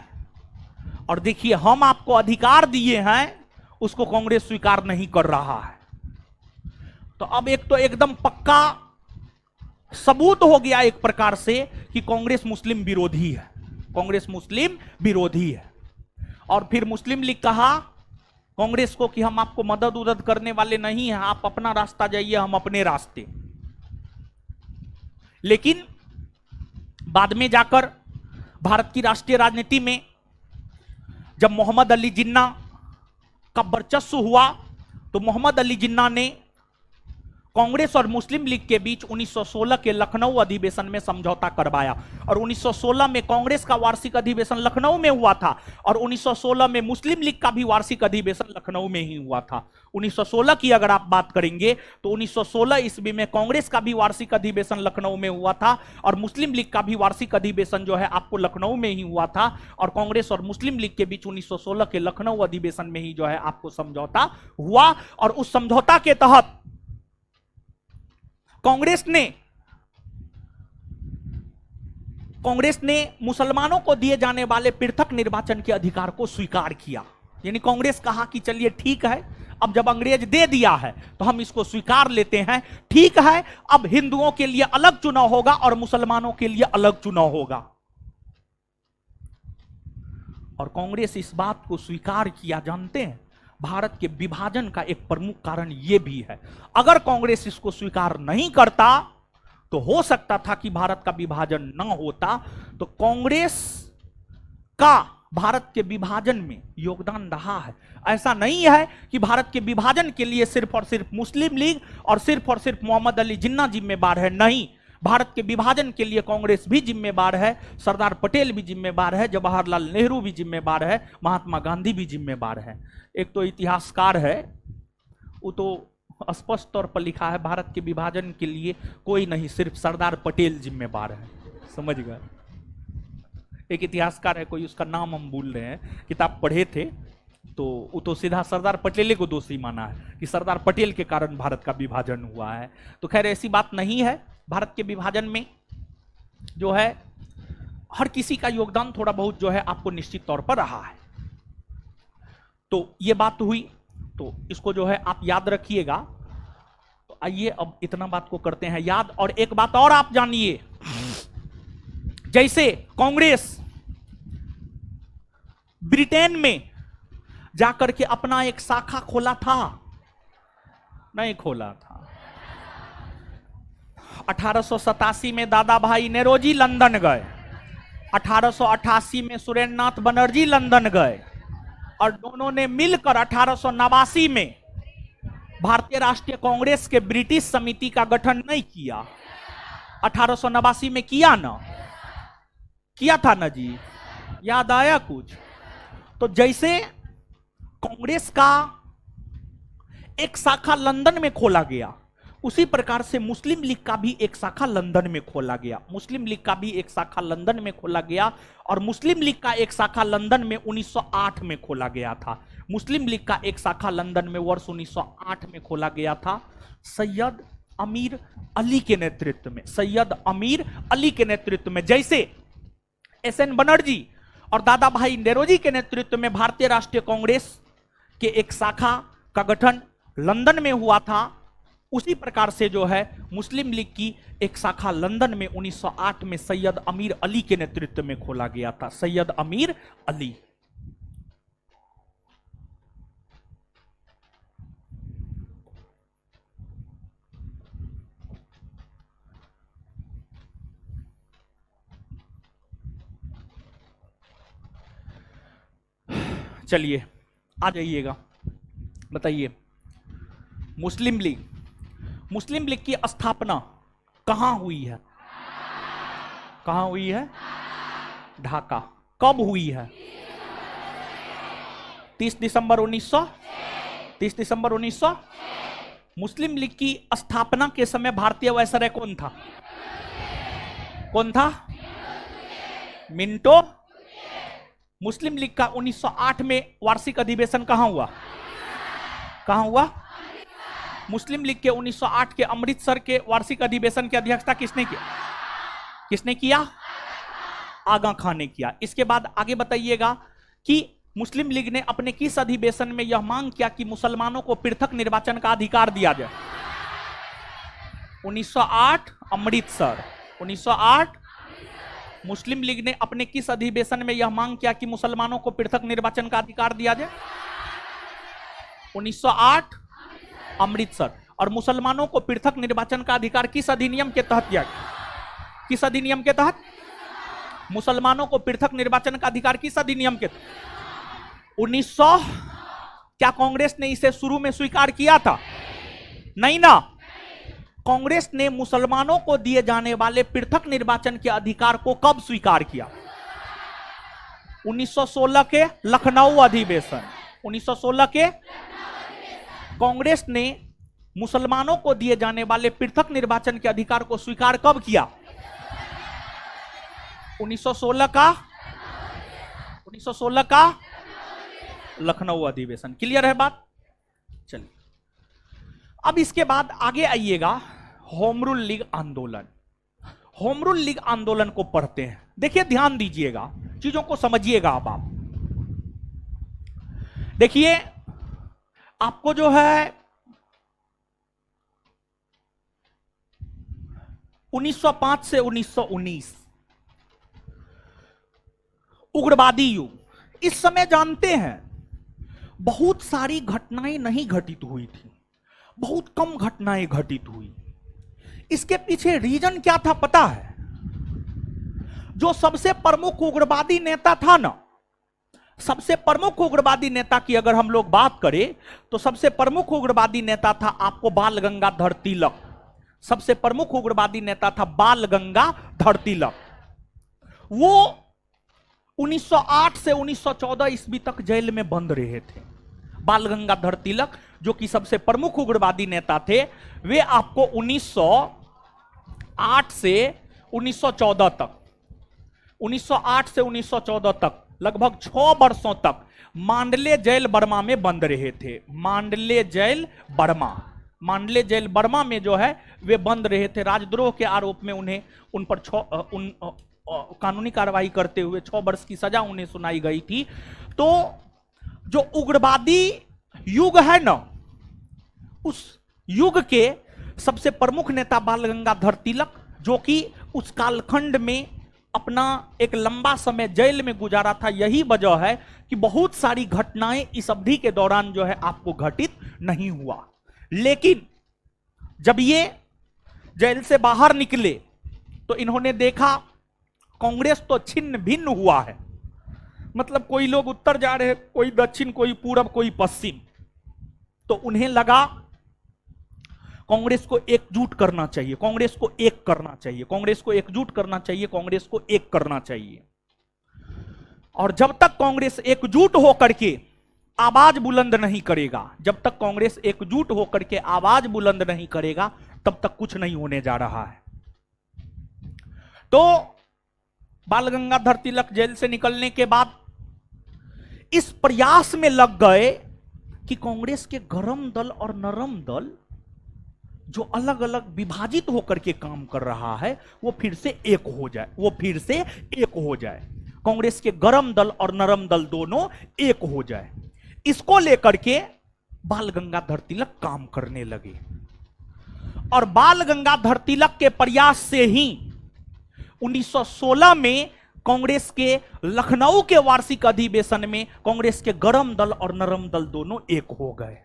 S1: और देखिए हम आपको अधिकार दिए हैं, उसको कांग्रेस स्वीकार नहीं कर रहा है। तो अब एक तो एकदम पक्का सबूत हो गया एक प्रकार से कि कांग्रेस मुस्लिम विरोधी है, कांग्रेस मुस्लिम विरोधी है। और फिर मुस्लिम लीग कहा कांग्रेस को कि हम आपको मदद उदद करने वाले नहीं हैं, आप अपना रास्ता जाइए, हम अपने रास्ते। लेकिन बाद में जाकर भारत की राष्ट्रीय राजनीति में जब मोहम्मद अली जिन्ना का वर्चस्व हुआ, तो मोहम्मद अली जिन्ना ने कांग्रेस और मुस्लिम लीग के बीच 1916 के लखनऊ अधिवेशन में समझौता करवाया। और 1916 में कांग्रेस का वार्षिक अधिवेशन लखनऊ में हुआ था, और 1916 में मुस्लिम लीग का भी वार्षिक अधिवेशन लखनऊ में ही हुआ था। 1916 की अगर आप बात करेंगे तो 1916 ईस्वी में कांग्रेस का भी वार्षिक अधिवेशन लखनऊ में हुआ था, और मुस्लिम लीग का भी वार्षिक अधिवेशन जो है आपको लखनऊ में ही हुआ था। और कांग्रेस और मुस्लिम लीग के बीच 1916 के लखनऊ अधिवेशन में ही जो है आपको समझौता हुआ। और उस समझौता के तहत कांग्रेस ने मुसलमानों को दिए जाने वाले पृथक निर्वाचन के अधिकार को स्वीकार किया। यानी कांग्रेस कहा कि चलिए ठीक है, अब जब अंग्रेज दे दिया है तो हम इसको स्वीकार लेते हैं, ठीक है, अब हिंदुओं के लिए अलग चुनाव होगा और मुसलमानों के लिए अलग चुनाव होगा। और कांग्रेस इस बात को स्वीकार किया। जानते हैं, भारत के विभाजन का एक प्रमुख कारण यह भी है। अगर कांग्रेस इसको स्वीकार नहीं करता तो हो सकता था कि भारत का विभाजन न होता। तो कांग्रेस का भारत के विभाजन में योगदान रहा है। ऐसा नहीं है कि भारत के विभाजन के लिए सिर्फ और सिर्फ मुस्लिम लीग और सिर्फ मोहम्मद अली जिन्ना जिम्मेदार है, नहीं। भारत के विभाजन के लिए कांग्रेस भी जिम्मेदार है, सरदार पटेल भी जिम्मेदार है, जवाहरलाल नेहरू भी जिम्मेदार है, महात्मा गांधी भी जिम्मेदार है। एक तो इतिहासकार है, वो तो स्पष्ट तौर पर लिखा है भारत के विभाजन के लिए कोई नहीं, सिर्फ सरदार पटेल जिम्मेदार है। समझ गए? एक इतिहासकार है, कोई उसका नाम हम भूल रहे हैं, किताब पढ़े थे, तो वो तो सीधा सरदार पटेल को दोषी माना है कि सरदार पटेल के कारण भारत का विभाजन हुआ है। तो खैर ऐसी बात नहीं है। भारत के विभाजन में जो है हर किसी का योगदान थोड़ा बहुत जो है आपको निश्चित तौर पर रहा है। तो ये बात हुई, तो इसको जो है आप याद रखिएगा। तो आइए अब इतना बात को करते हैं याद। और एक बात और आप जानिए, जैसे कांग्रेस ब्रिटेन में जाकर के अपना एक शाखा खोला था, नहीं खोला था। 1887 में दादा भाई नेरोजी लंदन गए, 1888 में सुरेंद्र नाथ बनर्जी लंदन गए, और दोनों ने मिलकर 1889 में भारतीय राष्ट्रीय कांग्रेस के ब्रिटिश समिति का गठन नहीं किया। 1889 में किया ना, किया था ना जी, याद आया कुछ? तो जैसे कांग्रेस का एक शाखा लंदन में खोला गया, उसी प्रकार से मुस्लिम लीग का भी एक शाखा लंदन में खोला गया। मुस्लिम लीग का भी एक शाखा लंदन में खोला गया, और मुस्लिम लीग का एक शाखा लंदन में 1908 में खोला गया था। मुस्लिम लीग का एक शाखा लंदन में वर्ष 1908 में खोला गया था, सैयद अमीर अली के नेतृत्व में। सैयद अमीर अली के नेतृत्व में, जैसे एस.एन. बनर्जी और दादा भाई नेरोजी के नेतृत्व में भारतीय राष्ट्रीय कांग्रेस के एक शाखा का गठन लंदन में हुआ था, उसी प्रकार से जो है मुस्लिम लीग की एक शाखा लंदन में 1908 में सैयद अमीर अली के नेतृत्व में खोला गया था। सैयद अमीर अली। चलिए आ जाइएगा, बताइए मुस्लिम लीग की स्थापना कहां हुई है? कहां हुई है? ढाका। कब हुई है? 30 दिसंबर 1900। मुस्लिम लीग की स्थापना के समय भारतीय वायसराय कौन था? कौन था? मिंटो। मुस्लिम लीग का 1908 में वार्षिक अधिवेशन कहां हुआ? कहां हुआ? मुस्लिम लीग के 1908 के अमृतसर के वार्षिक अधिवेशन की अध्यक्षता किसने किया? किसने किया? आगा खान ने किया। इसके बाद आगे बताइएगा कि मुस्लिम लीग ने अपने किस अधिवेशन में यह मांग किया कि मुसलमानों को पृथक निर्वाचन का अधिकार दिया जाए? 1908 अमृतसर। 1908 मुस्लिम लीग ने अपने किस अधिवेशन में यह मांग किया कि मुसलमानों को पृथक निर्वाचन का अधिकार दिया जाए? 1908 अमृतसर। और मुसलमानों को पृथक निर्वाचन का अधिकार किस अधिनियम के तहत दिया गया? किस अधिनियम के तहत? मुसलमानों को पृथक निर्वाचन का अधिकार किस अधिनियम के तहत? 1900। क्या कांग्रेस ने इसे शुरू में स्वीकार किया था? नहीं ना। कांग्रेस ने मुसलमानों को दिए जाने वाले पृथक निर्वाचन के अधिकार को कब स्वीकार किया? 1916 के लखनऊ अधिवेशन। 1916 के कांग्रेस ने मुसलमानों को दिए जाने वाले पृथक निर्वाचन के अधिकार को स्वीकार कब किया? 1916 का लखनऊ अधिवेशन। क्लियर है बात? चलिए अब इसके बाद आगे आइएगा, होम रूल लीग आंदोलन। होम रूल लीग आंदोलन को पढ़ते हैं। देखिए ध्यान दीजिएगा, चीजों को समझिएगा। अब आप देखिए, आपको जो है 1905 से 1919 उग्रवादी युग, इस समय जानते हैं बहुत सारी घटनाएं नहीं घटित हुई थी, बहुत कम घटनाएं घटित हुई। इसके पीछे रीजन क्या था पता है? जो सबसे प्रमुख उग्रवादी नेता था ना, सबसे प्रमुख उग्रवादी नेता की अगर हम लोग बात करें तो सबसे प्रमुख उग्रवादी नेता था आपको बाल गंगाधर तिलक। सबसे प्रमुख उग्रवादी नेता था बाल गंगाधर तिलक। वो 1908 से 1914 ईस्वी तक जेल में बंद रहे थे। बाल गंगाधर तिलक जो कि सबसे प्रमुख उग्रवादी नेता थे, वे आपको 1908 से 1914 तक 1908 से 1914 तक लगभग 6 वर्षों तक मांडले जेल बर्मा में बंद रहे थे। मांडले जेल बर्मा में जो है वे बंद रहे थे। राजद्रोह के आरोप में उन्हें उन पर कानूनी कार्रवाई करते हुए 6 वर्ष की सजा उन्हें सुनाई गई थी। तो जो उग्रवादी युग है ना, उस युग के सबसे प्रमुख नेता बाल गंगाधर तिलक, जो कि उस कालखंड में अपना एक लंबा समय जेल में गुजारा था। यही वजह है कि बहुत सारी घटनाएं इस अवधि के दौरान जो है आपको घटित नहीं हुआ। लेकिन जब ये जेल से बाहर निकले तो इन्होंने देखा कांग्रेस तो छिन्न भिन्न हुआ है। मतलब कोई लोग उत्तर जा रहे, कोई दक्षिण, कोई पूरब, कोई पश्चिम। तो उन्हें लगा कांग्रेस को एकजुट करना चाहिए, कांग्रेस को एक करना चाहिए, कांग्रेस को एकजुट करना चाहिए, कांग्रेस को एक करना चाहिए। और जब तक कांग्रेस एकजुट होकर के आवाज बुलंद नहीं करेगा, जब तक कांग्रेस एकजुट होकर के आवाज बुलंद नहीं करेगा, तब तक कुछ नहीं होने जा रहा है। तो बाल गंगाधर तिलक जेल से निकलने के बाद इस प्रयास में लग गए कि कांग्रेस के गरम दल और नरम दल जो अलग अलग विभाजित होकर के काम कर रहा है वो फिर से एक हो जाए, वो फिर से एक हो जाए। कांग्रेस के गरम दल और नरम दल दोनों एक हो जाए, इसको लेकर के बाल गंगाधर तिलक काम करने लगे। और बाल गंगाधर तिलक के प्रयास से ही 1916 में कांग्रेस के लखनऊ के वार्षिक अधिवेशन में कांग्रेस के गरम दल और नरम दल दोनों एक हो गए।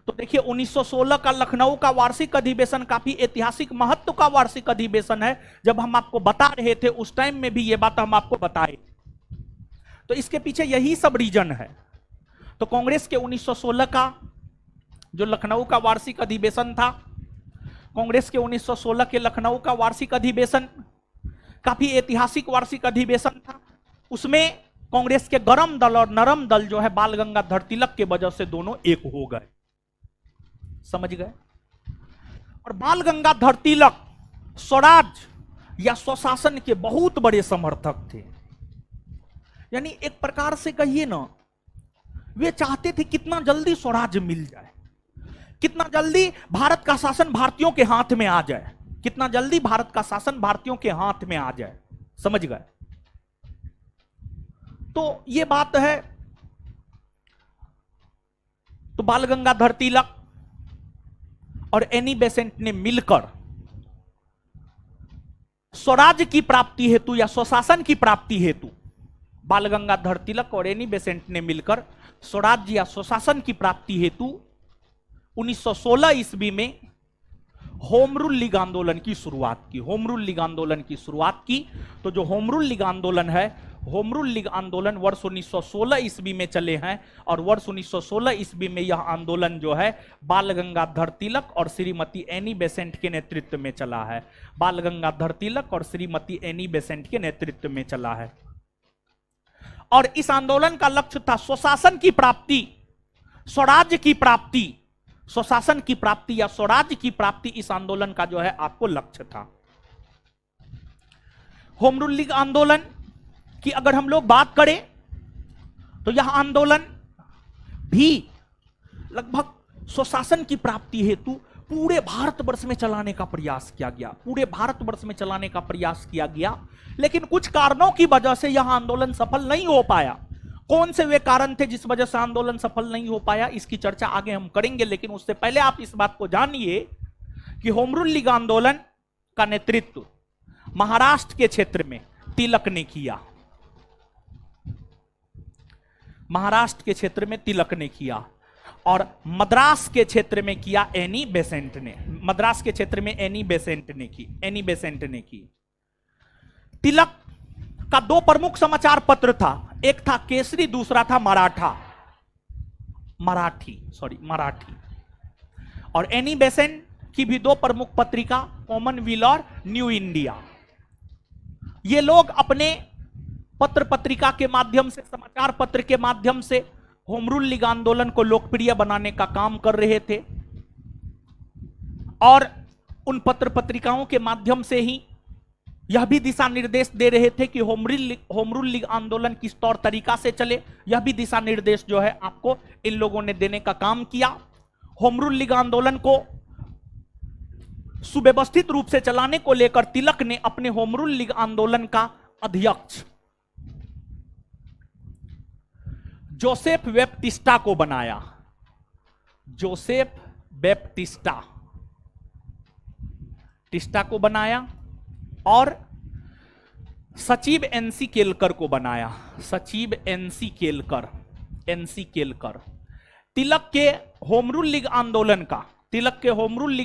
S1: तो देखिए 1916 का लखनऊ का वार्षिक अधिवेशन काफी ऐतिहासिक महत्व का वार्षिक अधिवेशन है। जब हम आपको बता रहे थे उस टाइम में भी ये बात हम आपको बताए, तो इसके पीछे यही सब रीजन है। तो कांग्रेस के 1916 का जो लखनऊ का वार्षिक अधिवेशन था, कांग्रेस के 1916 के लखनऊ का वार्षिक अधिवेशन काफी ऐतिहासिक वार्षिक अधिवेशन था। उसमें कांग्रेस के गरम दल और नरम दल जो है बाल गंगाधर तिलक के वजह से दोनों एक हो गए। समझ गए? और बाल गंगाधर तिलक स्वराज या स्वशासन के बहुत बड़े समर्थक थे। यानी एक प्रकार से कहिए ना, वे चाहते थे कितना जल्दी स्वराज मिल जाए, कितना जल्दी भारत का शासन भारतीयों के हाथ में आ जाए, कितना जल्दी भारत का शासन भारतीयों के हाथ में आ जाए। समझ गए? तो ये बात है। तो बाल गंगाधर तिलक और एनी बेसेंट ने मिलकर स्वराज की प्राप्ति हेतु या स्वशासन की प्राप्ति हेतु, बाल गंगाधर तिलक और एनी बेसेंट ने मिलकर स्वराज या स्वशासन की प्राप्ति हेतु 1916 ईस्वी में होम रूल लीग आंदोलन की शुरुआत की। होम रूल लीग आंदोलन की शुरुआत की। तो जो होम रूल लीग आंदोलन है, होम रूल लीग आंदोलन वर्ष 1916 ईस्वी में चले हैं। और वर्ष 1916 ईस्वी में यह आंदोलन जो है बाल गंगाधर तिलक और श्रीमती एनी बेसेंट के नेतृत्व में चला है। बाल गंगाधर तिलक और श्रीमती एनी बेसेंट के नेतृत्व में चला है। और इस आंदोलन का लक्ष्य था स्वशासन की प्राप्ति, स्वराज्य की प्राप्ति, स्वशासन की प्राप्ति या स्वराज्य की प्राप्ति इस आंदोलन का जो है आपको लक्ष्य था। होम रूल लीग आंदोलन की अगर हम लोग बात करें तो यह आंदोलन भी लगभग स्वशासन की प्राप्ति हेतु पूरे भारतवर्ष में चलाने का प्रयास किया गया, पूरे भारतवर्ष में चलाने का प्रयास किया गया। लेकिन कुछ कारणों की वजह से यह आंदोलन सफल नहीं हो पाया। कौन से वे कारण थे जिस वजह से आंदोलन सफल नहीं हो पाया, इसकी चर्चा आगे हम करेंगे। लेकिन उससे पहले आप इस बात को जानिए कि होम रूल लीग आंदोलन का नेतृत्व महाराष्ट्र के क्षेत्र में तिलक ने किया। महाराष्ट्र के क्षेत्र में तिलक ने किया और मद्रास के क्षेत्र में किया एनी बेसेंट ने। मद्रास के क्षेत्र में एनी बेसेंट ने की। तिलक का 2 प्रमुख समाचार पत्र था। एक था केसरी, दूसरा था मराठी। और एनी बेसेंट की भी दो प्रमुख पत्रिका, कॉमनवेल्थ और न्यू इंडिया। ये लोग अपने पत्र पत्रिका के माध्यम से, समाचार पत्र के माध्यम से होम रूल लीग आंदोलन को लोकप्रिय बनाने का काम कर रहे थे और उन पत्र पत्रिकाओं के माध्यम से ही यह भी दिशा निर्देश दे रहे थे कि होम रूल लीग आंदोलन किस तौर तरीका से चले। यह भी दिशा निर्देश जो है आपको इन लोगों ने देने का काम किया। होम रूल लीग आंदोलन को सुव्यवस्थित रूप से चलाने को लेकर तिलक ने अपने होम रूल लीग आंदोलन का अध्यक्ष जोसेफ बैप्टिस्टा को बनाया। जोसेफ बैप्टिस्टा को बनाया और सचिव एनसी केलकर को बनाया। सचिव एनसी केलकर तिलक के होम रूल लीग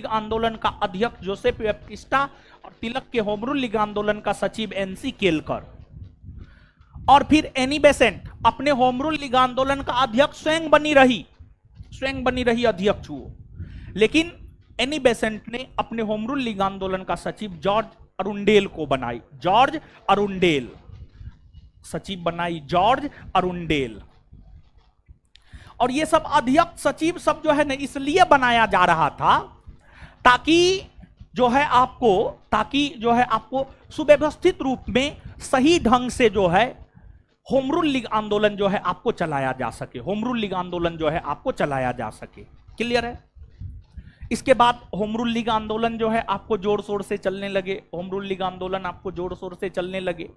S1: आंदोलन का अध्यक्ष जोसेफ बैप्टिस्टा और तिलक के होम रूल लीग आंदोलन का सचिव एनसी केलकर। और फिर एनी बेसेंट अपने होम रूल लीग आंदोलन का अध्यक्ष स्वयं बनी रही अध्यक्ष वो। लेकिन एनी बेसेंट ने अपने होम रूल लीग आंदोलन का सचिव जॉर्ज अरुंडेल को बनाई। सचिव बनाई जॉर्ज अरुंडेल। और ये सब अध्यक्ष सचिव सब जो है ना इसलिए बनाया जा रहा था ताकि जो है आपको सुव्यवस्थित रूप में सही ढंग से जो है होम रूल लीग आंदोलन जो है आपको चलाया जा सके। क्लियर है? इसके बाद होम रूल लीग आंदोलन जो है आपको जोर शोर से चलने लगे।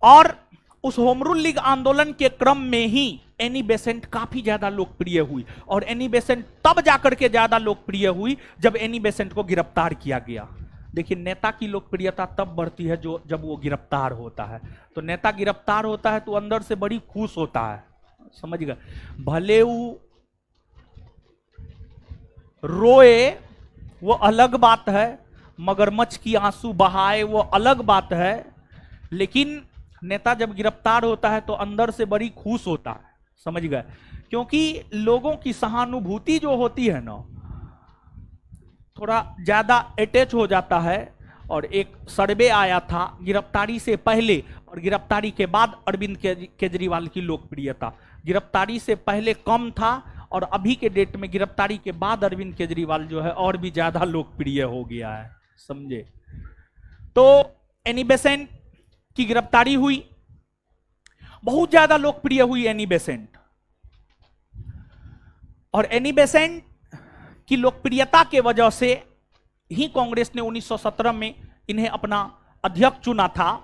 S1: और उस होम रूल लीग आंदोलन के क्रम में ही एनी बेसेंट काफी ज्यादा लोकप्रिय हुई। और एनी बेसेंट तब जाकर के ज्यादा लोकप्रिय हुई जब एनी बेसेंट को गिरफ्तार किया गया। देखिए, नेता की लोकप्रियता तब बढ़ती है जब वो गिरफ्तार होता है। तो नेता गिरफ्तार होता है तो अंदर से बड़ी खुश होता है, समझ गए? भले वो रोए वो अलग बात है, मगरमच्छ की आंसू बहाए वो अलग बात है, लेकिन नेता जब गिरफ्तार होता है तो अंदर से बड़ी खुश होता है, समझ गए? क्योंकि लोगों की सहानुभूति जो होती है ना थोड़ा ज्यादा अटैच हो जाता है। और एक सर्वे आया था गिरफ्तारी से पहले और गिरफ्तारी के बाद अरविंद केजरीवाल की लोकप्रियता। गिरफ्तारी से पहले कम था और अभी के डेट में गिरफ्तारी के बाद अरविंद केजरीवाल जो है और भी ज्यादा लोकप्रिय हो गया है, समझे? तो एनी बेसेंट की गिरफ्तारी हुई, बहुत ज्यादा लोकप्रिय हुई एनी बेसेंट। और एनी बेसेंट की लोकप्रियता के वजह से ही कांग्रेस ने 1917 में इन्हें अपना अध्यक्ष चुना था।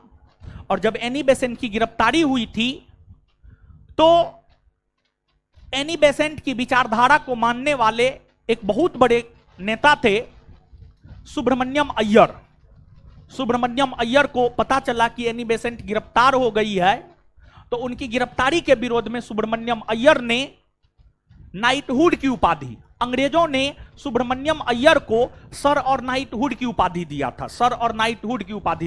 S1: और जब एनी बेसेंट की गिरफ्तारी हुई थी तो एनी बेसेंट की विचारधारा को मानने वाले एक बहुत बड़े नेता थे सुब्रमण्यम अय्यर को पता चला कि एनी बेसेंट गिरफ्तार हो गई है। तो उनकी गिरफ्तारी के विरोध में सुब्रमण्यम अय्यर ने नाइटहुड की उपाधि, अंग्रेजों ने सुब्रमण्यम अय्यर को सर और नाइटहुड की उपाधि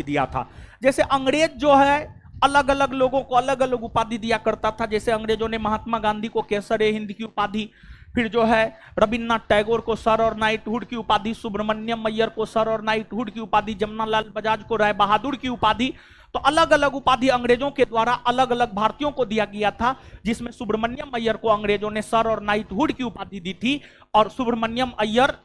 S1: दिया था। जैसे अंग्रेज जो है अलग अलग लोगों को अलग अलग उपाधि दिया करता था। जैसे अंग्रेजों ने महात्मा गांधी को केसर-ए-हिंद की उपाधि, फिर जो है रविन्द्रनाथ टैगोर को सर और नाइटहुड की उपाधि, सुब्रमण्यम अय्यर को सर और नाइटहुड की उपाधि, जमनालाल बजाज को राय बहादुर की उपाधि। तो अलग अलग उपाधि अंग्रेजों के द्वारा अलग अलग भारतीयों को दिया गया था, जिसमें सुब्रमण्यम अय्यर को अंग्रेजों ने सर और नाइटहुड की उपाधि दी थी। और सुब्रमण्यम अय्यर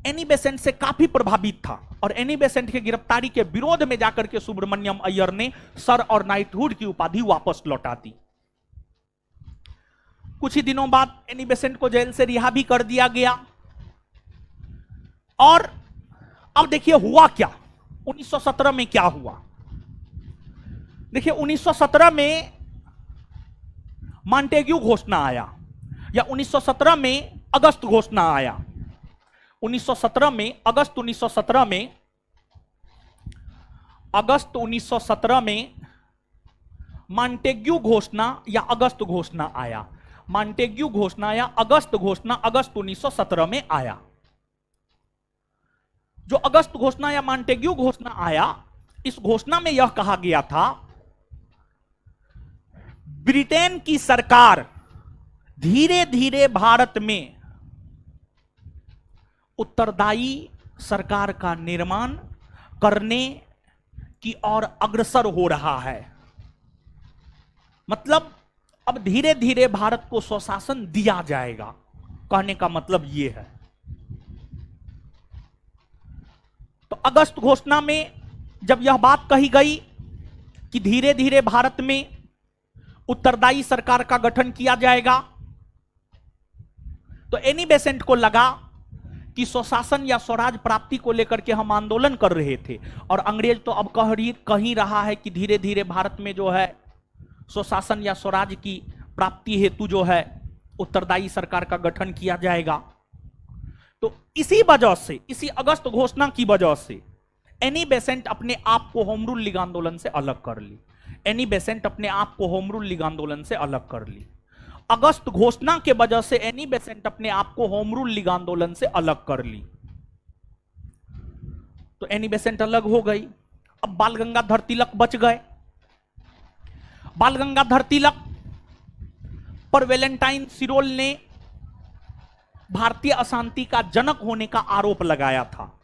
S1: एनी बेसेंट से काफी प्रभावित था और एनी बेसेंट के गिरफ्तारी के विरोध में जाकर के सुब्रमण्यम अय्यर ने सर और नाइटहुड की उपाधि वापस लौटा दी। कुछ ही दिनों बाद एनी बेसेंट को जेल से रिहा भी कर दिया गया। और अब देखिए हुआ क्या, 1917 में क्या हुआ। देखिए 1917 में मॉन्टेग्यू घोषणा आया, या 1917 में अगस्त घोषणा आया। 1917 में अगस्त 1917 में मॉन्टेग्यू घोषणा या अगस्त घोषणा आया। मॉन्टेग्यू घोषणा या अगस्त घोषणा अगस्त 1917 में आया। जो अगस्त घोषणा या मॉन्टेग्यू घोषणा आया, इस घोषणा में यह कहा गया था ब्रिटेन की सरकार धीरे धीरे भारत में उत्तरदायी सरकार का निर्माण करने की ओर अग्रसर हो रहा है। मतलब अब धीरे धीरे भारत को स्वशासन दिया जाएगा, कहने का मतलब यह है। तो अगस्त घोषणा में जब यह बात कही गई कि धीरे धीरे भारत में उत्तरदायी सरकार का गठन किया जाएगा, तो एनी बेसेंट को लगा कि स्वशासन या स्वराज प्राप्ति को लेकर के हम आंदोलन कर रहे थे, और अंग्रेज तो अब कह ही रहा है कि धीरे धीरे भारत में जो है स्वशासन या स्वराज की प्राप्ति हेतु जो है उत्तरदायी सरकार का गठन किया जाएगा। तो इसी वजह से, इसी अगस्त घोषणा की वजह से एनी बेसेंट अपने आप को होम रूल लीग आंदोलन से अलग कर ली। एनी बेसेंट अपने आप को होम रूल लीग आंदोलन से अलग कर ली। अगस्त घोषणा के वजह से एनी बेसेंट अपने आप को होम रूल लीग आंदोलन से अलग कर ली। तो एनी बेसेंट अलग हो गई। अब बाल गंगाधर तिलक बच गए। बाल गंगाधर तिलक पर वैलेंटाइन सिरोल ने भारतीय अशांति का जनक होने का आरोप लगाया था,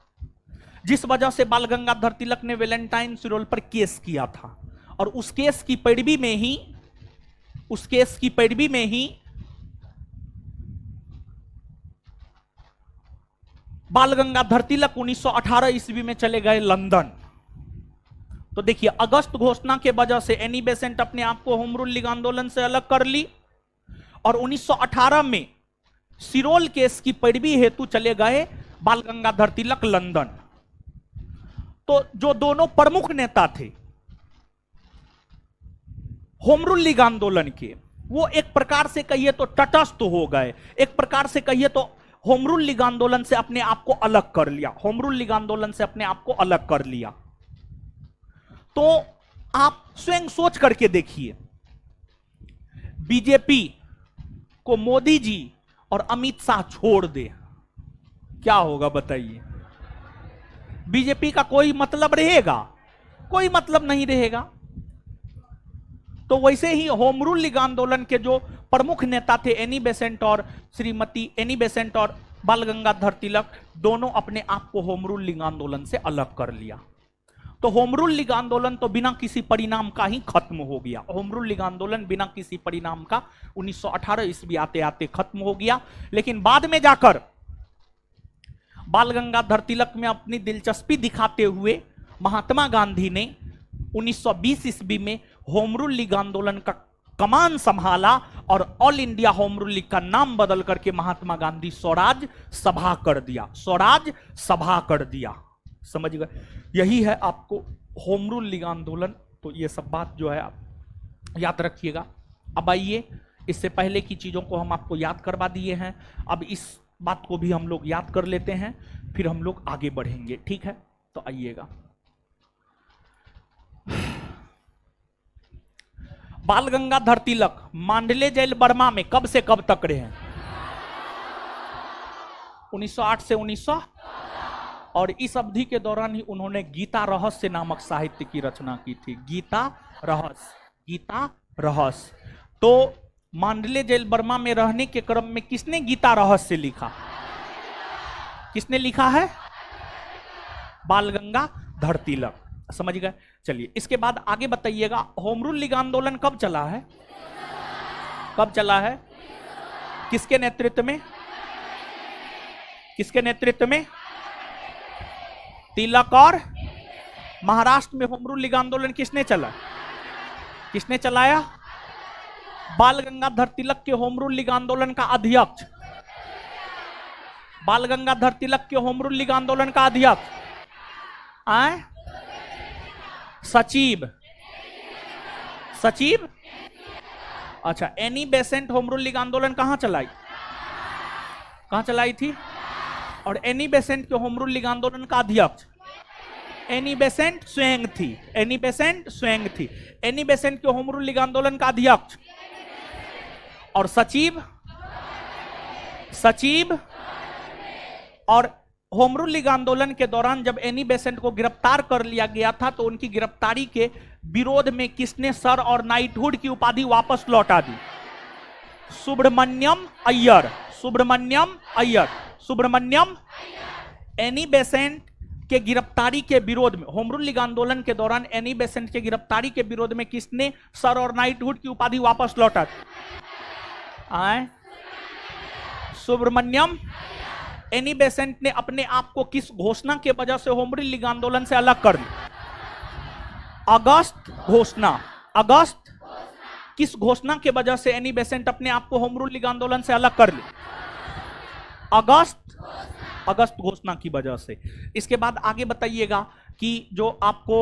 S1: जिस वजह से बाल गंगाधर तिलक ने वैलेंटाइन सिरोल पर केस किया था। और उस केस की पैरवी में ही बाल गंगाधर तिलक 1918 ईस्वी में चले गए लंदन। तो देखिए, अगस्त घोषणा के वजह से एनी बेसेंट अपने आप को होम रूल लीग आंदोलन से अलग कर ली, और 1918 में सिरोल केस की पैरवी हेतु चले गए बाल गंगाधर तिलक लंदन। तो जो दोनों प्रमुख नेता थे होम रूल लीग आंदोलन के, वो एक प्रकार से कहिए तो तटस्थ हो गए, एक प्रकार से कहिए तो होम रूल लीग आंदोलन से अपने आप को अलग कर लिया। होम रूल लीग आंदोलन से अपने आप को अलग कर लिया। तो आप स्वयं सोच करके देखिए, बीजेपी को मोदी जी और अमित शाह छोड़ दे, क्या होगा बताइए? बीजेपी का कोई मतलब रहेगा? कोई मतलब नहीं रहेगा। तो वैसे ही होम रूल लीग आंदोलन के जो प्रमुख नेता थे एनी बेसेंट और श्रीमती एनी बेसेंट और बाल गंगाधर तिलक, दोनों अपने आप को होम रूल लीग आंदोलन से अलग कर लिया। तो होम रूल लीग आंदोलन तो बिना किसी परिणाम का ही खत्म हो गया। होम रूल लीग आंदोलन बिना किसी परिणाम का 1918 ईस्वी आते आते खत्म हो गया। लेकिन बाद में जाकर बाल गंगाधर तिलक में अपनी दिलचस्पी दिखाते हुए महात्मा गांधी ने 1920 ईस्वी में होम रूल लीग आंदोलन का कमान संभाला, और all India home rule league का नाम बदल करके महात्मा गांधी स्वराज सभा कर दिया। स्वराज सभा कर दिया, समझ गए? यही है आपको होम रूल लीग आंदोलन। तो ये सब बात जो है आप याद रखिएगा। अब आइए, इससे पहले की चीजों को हम आपको याद करवा दिए हैं, अब इस बात को भी हम लोग याद कर लेते हैं, फिर हम लोग आगे बढ़ेंगे, ठीक है? तो आइएगा। बाल गंगाधर तिलक मांडले जेल बर्मा में कब से कब तक रहे? 1908 से 1900, और इस अवधि के दौरान ही उन्होंने गीता रहस्य नामक साहित्य की रचना की थी। गीता रहस्य। तो मांडले जेल बर्मा में रहने के क्रम में किसने गीता रहस्य लिखा? किसने लिखा है? बाल गंगाधर तिलक, समझ गए? चलिए, इसके बाद आगे बताइएगा, होम रूल लीग आंदोलन कब चला है? कब चला है? किसके नेतृत्व में? किसके नेतृत्व में? तिलक। और महाराष्ट्र में होम रूल लीग आंदोलन किसने चला? किसने चलाया? बाल गंगाधर तिलक के होम रूल लीग आंदोलन का अध्यक्ष, बाल गंगाधर तिलक के होम रूल लीग आंदोलन का अध्यक्ष आए सचिव। अच्छा, Annie Besant home rule league आंदोलन कहां चलाई थी? और एनी बेसेंट के होम रूल लीग आंदोलन का अध्यक्ष एनी बेसेंट स्वयं थी। एनी बेसेंट के होम रूल लीग आंदोलन का अध्यक्ष और सचिव और होम रूल लीग आंदोलन के दौरान जब एनी बेसेंट को गिरफ्तार कर लिया गया था तो उनकी गिरफ्तारी के विरोध में किसने सर और नाइटहुड की उपाधि वापस लौटा दी? सुब्रमण्यम अय्यर। सुब्रमण्यम अय्यर। सुब्रमण्यम। एनी बेसेंट के गिरफ्तारी के विरोध में, होम रूल लीग आंदोलन के दौरान एनी बेसेंट के गिरफ्तारी के विरोध में किसने सर और नाइटहुड की उपाधि वापस लौटा दी? सुब्रमण्यम। एनी बेसेंट ने अपने आप को किस घोषणा के वजह से होम रूल लीग आंदोलन से अलग कर लिया? अगस्त घोषणा। अगस्त। किस घोषणा के वजह से एनी बेसेंट अपने आप को होम रूल लीग आंदोलन से अलग कर लिया? अगस्त। अगस्त घोषणा की वजह से। इसके बाद आगे बताइएगा कि जो आपको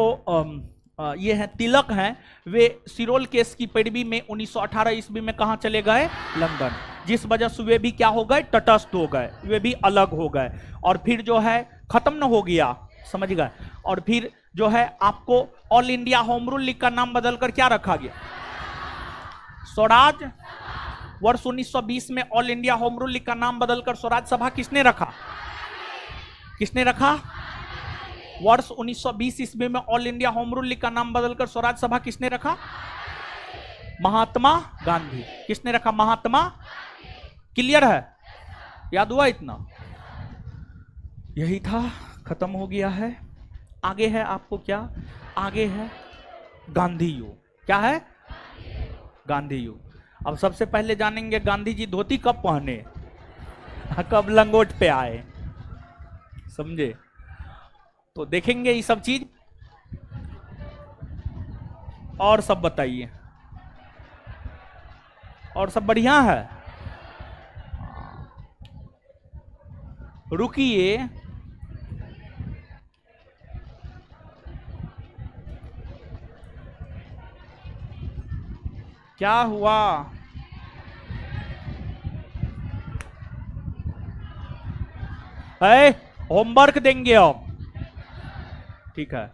S1: ये है तिलक हैं, वे सिरोल केस की पैरवी में 1918 ईस्वी में कहां चले गए? लंदन। जिस वजह से वे भी क्या हो गए? तटस्थ हो गए, वे भी अलग हो गए। और फिर जो है खत्म न हो गया, समझ गए। और फिर जो है आपको all India home rule league का नाम बदलकर क्या रखा गया? स्वराज। वर्ष 1920 में all India home rule league का नाम बदलकर स्वराज सभा किसने रखा? किसने रखा? वर्ष 1920 ईस्वी में all India home rule league का नाम बदलकर स्वराज सभा किसने रखा? महात्मा गांधी। किसने रखा? महात्मा। क्लियर है? याद हुआ इतना? यही था, खत्म हो गया है। आगे है आपको क्या? आगे है गांधी युग। क्या है? गांधी युग। अब सबसे पहले जानेंगे गांधी जी धोती कब पहने, कब लंगोट पे आए, समझे? तो देखेंगे ये सब चीज। और सब बताइए, और सब बढ़िया है? रुकिए, क्या हुआ? होमवर्क देंगे अब, ठीक है,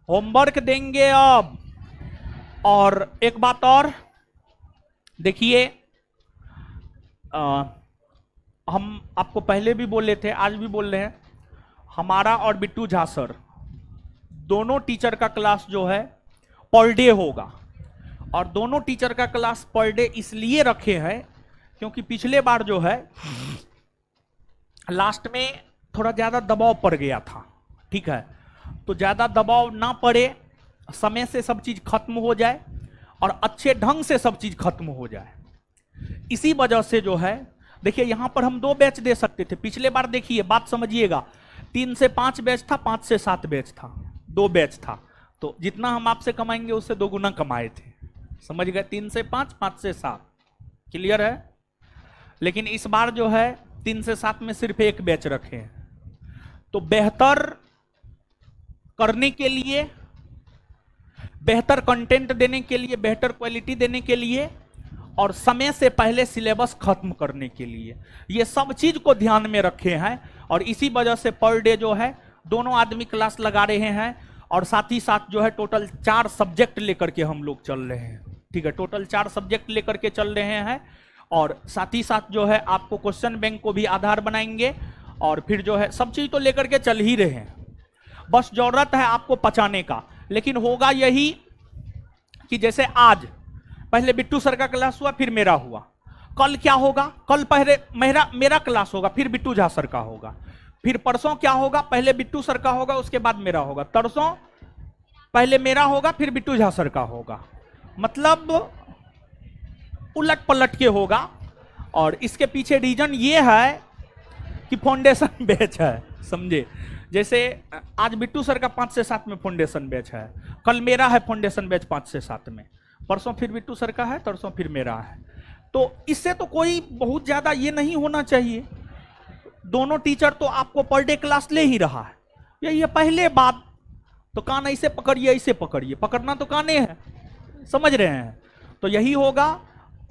S1: होमवर्क देंगे अब। और एक बात और देखिए, हम आपको पहले भी बोले थे, आज भी बोल रहे हैं, हमारा और बिट्टू झा सर दोनों टीचर का क्लास जो है पर डे होगा। और दोनों टीचर का क्लास पर डे इसलिए रखे हैं क्योंकि पिछले बार जो है लास्ट में थोड़ा ज्यादा दबाव पड़ गया था, ठीक है? तो ज्यादा दबाव ना पड़े, समय से सब चीज खत्म हो जाए और अच्छे ढंग से सब चीज खत्म हो जाए, इसी वजह से जो है देखिए यहां पर हम 2 बैच दे सकते थे। पिछले बार देखिए, बात समझिएगा, 3 से 5 बैच था, 5 से 7 बैच था, 2 बैच था। तो जितना हम आपसे कमाएंगे उससे 2 गुना कमाए थे, समझ गए? 3 से 5, 5 से 7। क्लियर है? लेकिन इस बार जो है 3 से 7 में सिर्फ 1 बैच रखे हैं। तो बेहतर करने के लिए, बेहतर कंटेंट देने के लिए, बेहतर क्वालिटी देने के लिए और समय से पहले सिलेबस खत्म करने के लिए, ये सब चीज को ध्यान में रखे हैं। और इसी वजह से पर डे जो है दोनों आदमी क्लास लगा रहे हैं। और साथ ही साथ जो है टोटल 4 सब्जेक्ट लेकर के हम लोग चल रहे हैं, ठीक है? टोटल 4 सब्जेक्ट लेकर के चल रहे हैं। और साथ ही साथ जो है आपको क्वेश्चन बैंक को भी आधार बनाएंगे। और फिर जो है सब चीज तो लेकर के चल ही रहे हैं, बस जरूरत है आपको पचाने का। लेकिन होगा यही कि जैसे आज पहले बिट्टू सर का क्लास हुआ, फिर मेरा हुआ, कल क्या होगा? कल पहले मेरा क्लास होगा, फिर बिट्टू झा सर का होगा। फिर परसों क्या होगा? पहले बिट्टू सर का होगा, उसके बाद मेरा होगा। तरसों पहले मेरा होगा, फिर बिट्टू झा सर का होगा। मतलब उलट पलट के होगा। और इसके पीछे रीजन ये है कि फाउंडेशन बैच है, समझे? जैसे आज बिट्टू सर का 5 से 7 में फाउंडेशन बैच है, कल मेरा है फाउंडेशन बैच 5 से 7 में, परसों फिर बिट्टू सर का है, तरसों फिर मेरा है। तो इससे तो कोई बहुत ज्यादा ये नहीं होना चाहिए। दोनों टीचर तो आपको पर डे क्लास ले ही रहा है, यही है पहले बात। तो कान ऐसे पकड़िए, ऐसे पकड़िए, पकड़ना तो काने है, समझ रहे हैं? तो यही होगा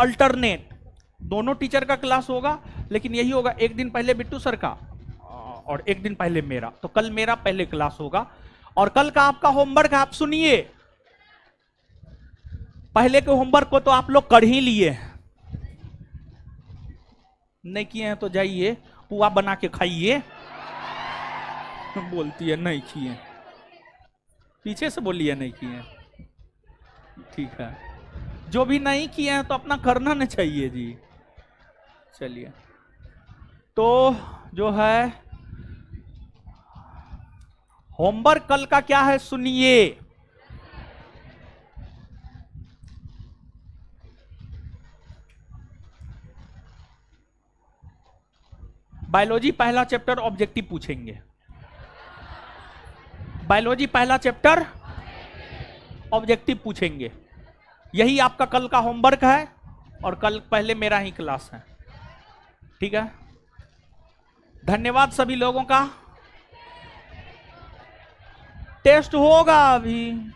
S1: अल्टरनेट, दोनों टीचर का क्लास होगा, लेकिन यही होगा एक दिन पहले बिट्टू सर का और एक दिन पहले मेरा। तो कल मेरा पहले क्लास होगा। और कल का आपका होमवर्क आप सुनिए, पहले के होमवर्क को तो आप लोग कर ही लिए, नहीं किए हैं तो जाइए पुआ बना के खाइए, बोलती है नहीं किए, पीछे से बोलिए नहीं किए। ठीक है, जो भी नहीं किए हैं तो अपना करना नहीं चाहिए जी। चलिए, तो जो है होमवर्क कल का क्या है सुनिए। बायोलॉजी पहला चैप्टर ऑब्जेक्टिव पूछेंगे। बायोलॉजी पहला चैप्टर ऑब्जेक्टिव पूछेंगे, यही आपका कल का होमवर्क है। और कल पहले मेरा ही क्लास है, ठीक है। धन्यवाद सभी लोगों का। टेस्ट होगा अभी,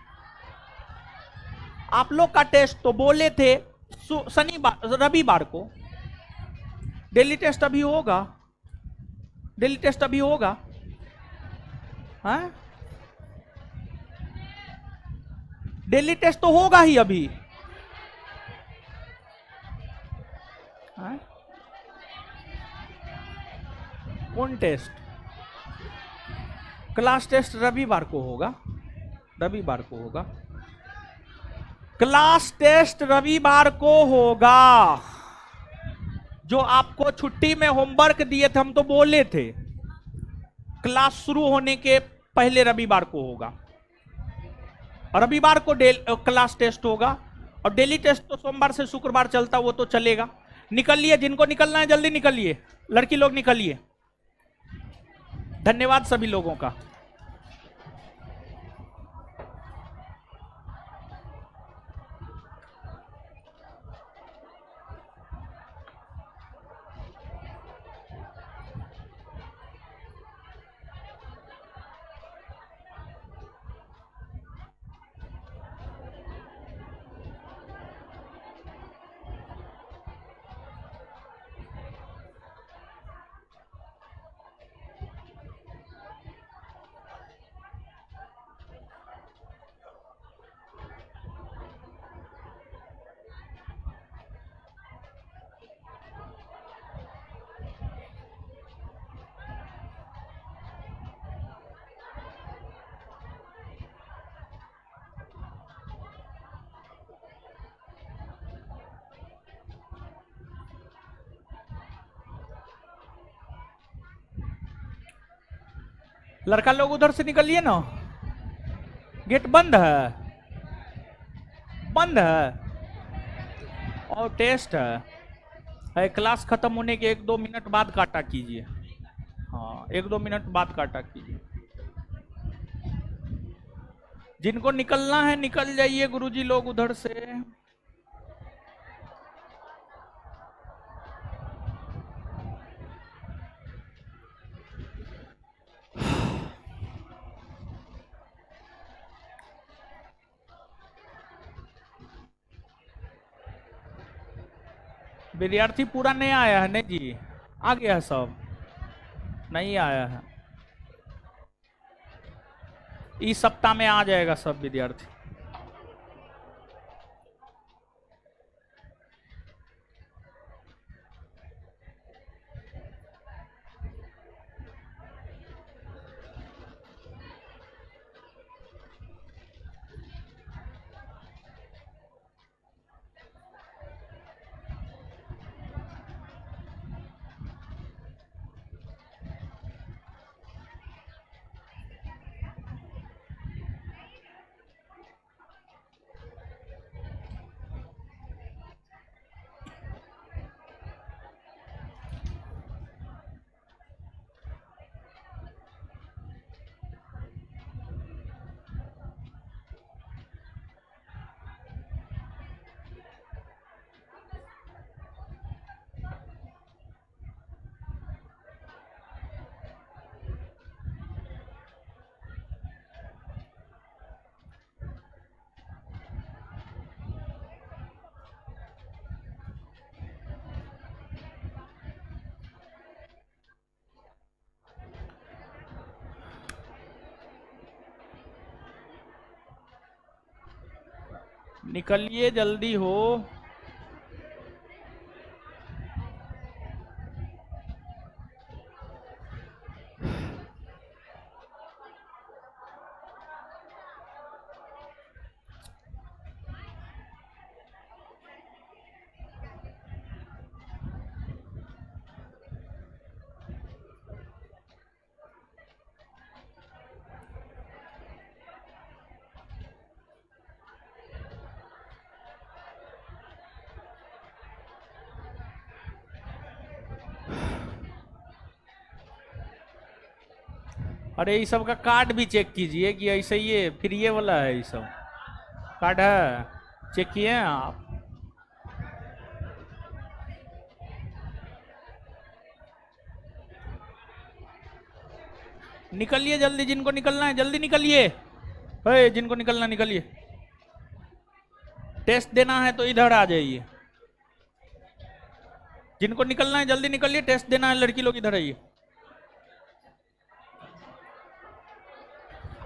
S1: आप लोग का टेस्ट तो बोले थे शनिवार रविवार को। डेली टेस्ट अभी होगा, डेली टेस्ट अभी होगा। हाँ, डेली टेस्ट तो होगा ही अभी। हाँ? कौन टेस्ट? क्लास टेस्ट रविवार को होगा, रविवार को होगा। क्लास टेस्ट रविवार को होगा। जो आपको छुट्टी में होमवर्क दिए थे, हम तो बोले थे क्लास शुरू होने के पहले रविवार को होगा। रविवार को क्लास टेस्ट होगा, और डेली टेस्ट तो सोमवार से शुक्रवार चलता, वो तो चलेगा। निकलिए, जिनको निकलना है जल्दी निकलिए, लड़की लोग निकलिए। धन्यवाद सभी लोगों का। लड़का लोग उधर से निकलिए ना, गेट बंद है, बंद है, और टेस्ट है। क्लास खत्म होने के 1-2 मिनट बाद काटा कीजिए। हाँ, 1-2 मिनट बाद काटा कीजिए। जिनको निकलना है निकल जाइए गुरुजी लोग उधर से। विद्यार्थी पूरा नहीं आया है नहीं जी, आ गया है सब, नहीं आया है। इस सप्ताह में आ जाएगा सब विद्यार्थी। निकलिए जल्दी हो। अरे ये सब का कार्ड भी चेक कीजिए कि ऐसे ही है, फिर ये वाला है, ये सब कार्ड है, चेक किए हैं आप? निकलिए जल्दी, जिनको निकलना है जल्दी निकलिए, जिनको निकलना निकलिए। टेस्ट देना है तो इधर आ जाइए, जिनको निकलना है जल्दी निकलिए, टेस्ट देना है, लड़की लोग इधर आइए।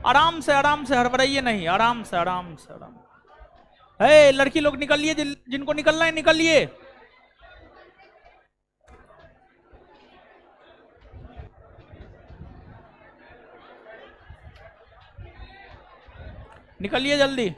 S1: आराम से हड़बड़ाइए नहीं, आराम से आराम से आराम। लड़की लोग निकलिए, जिनको निकलना है निकलिए। निकलिए जल्दी।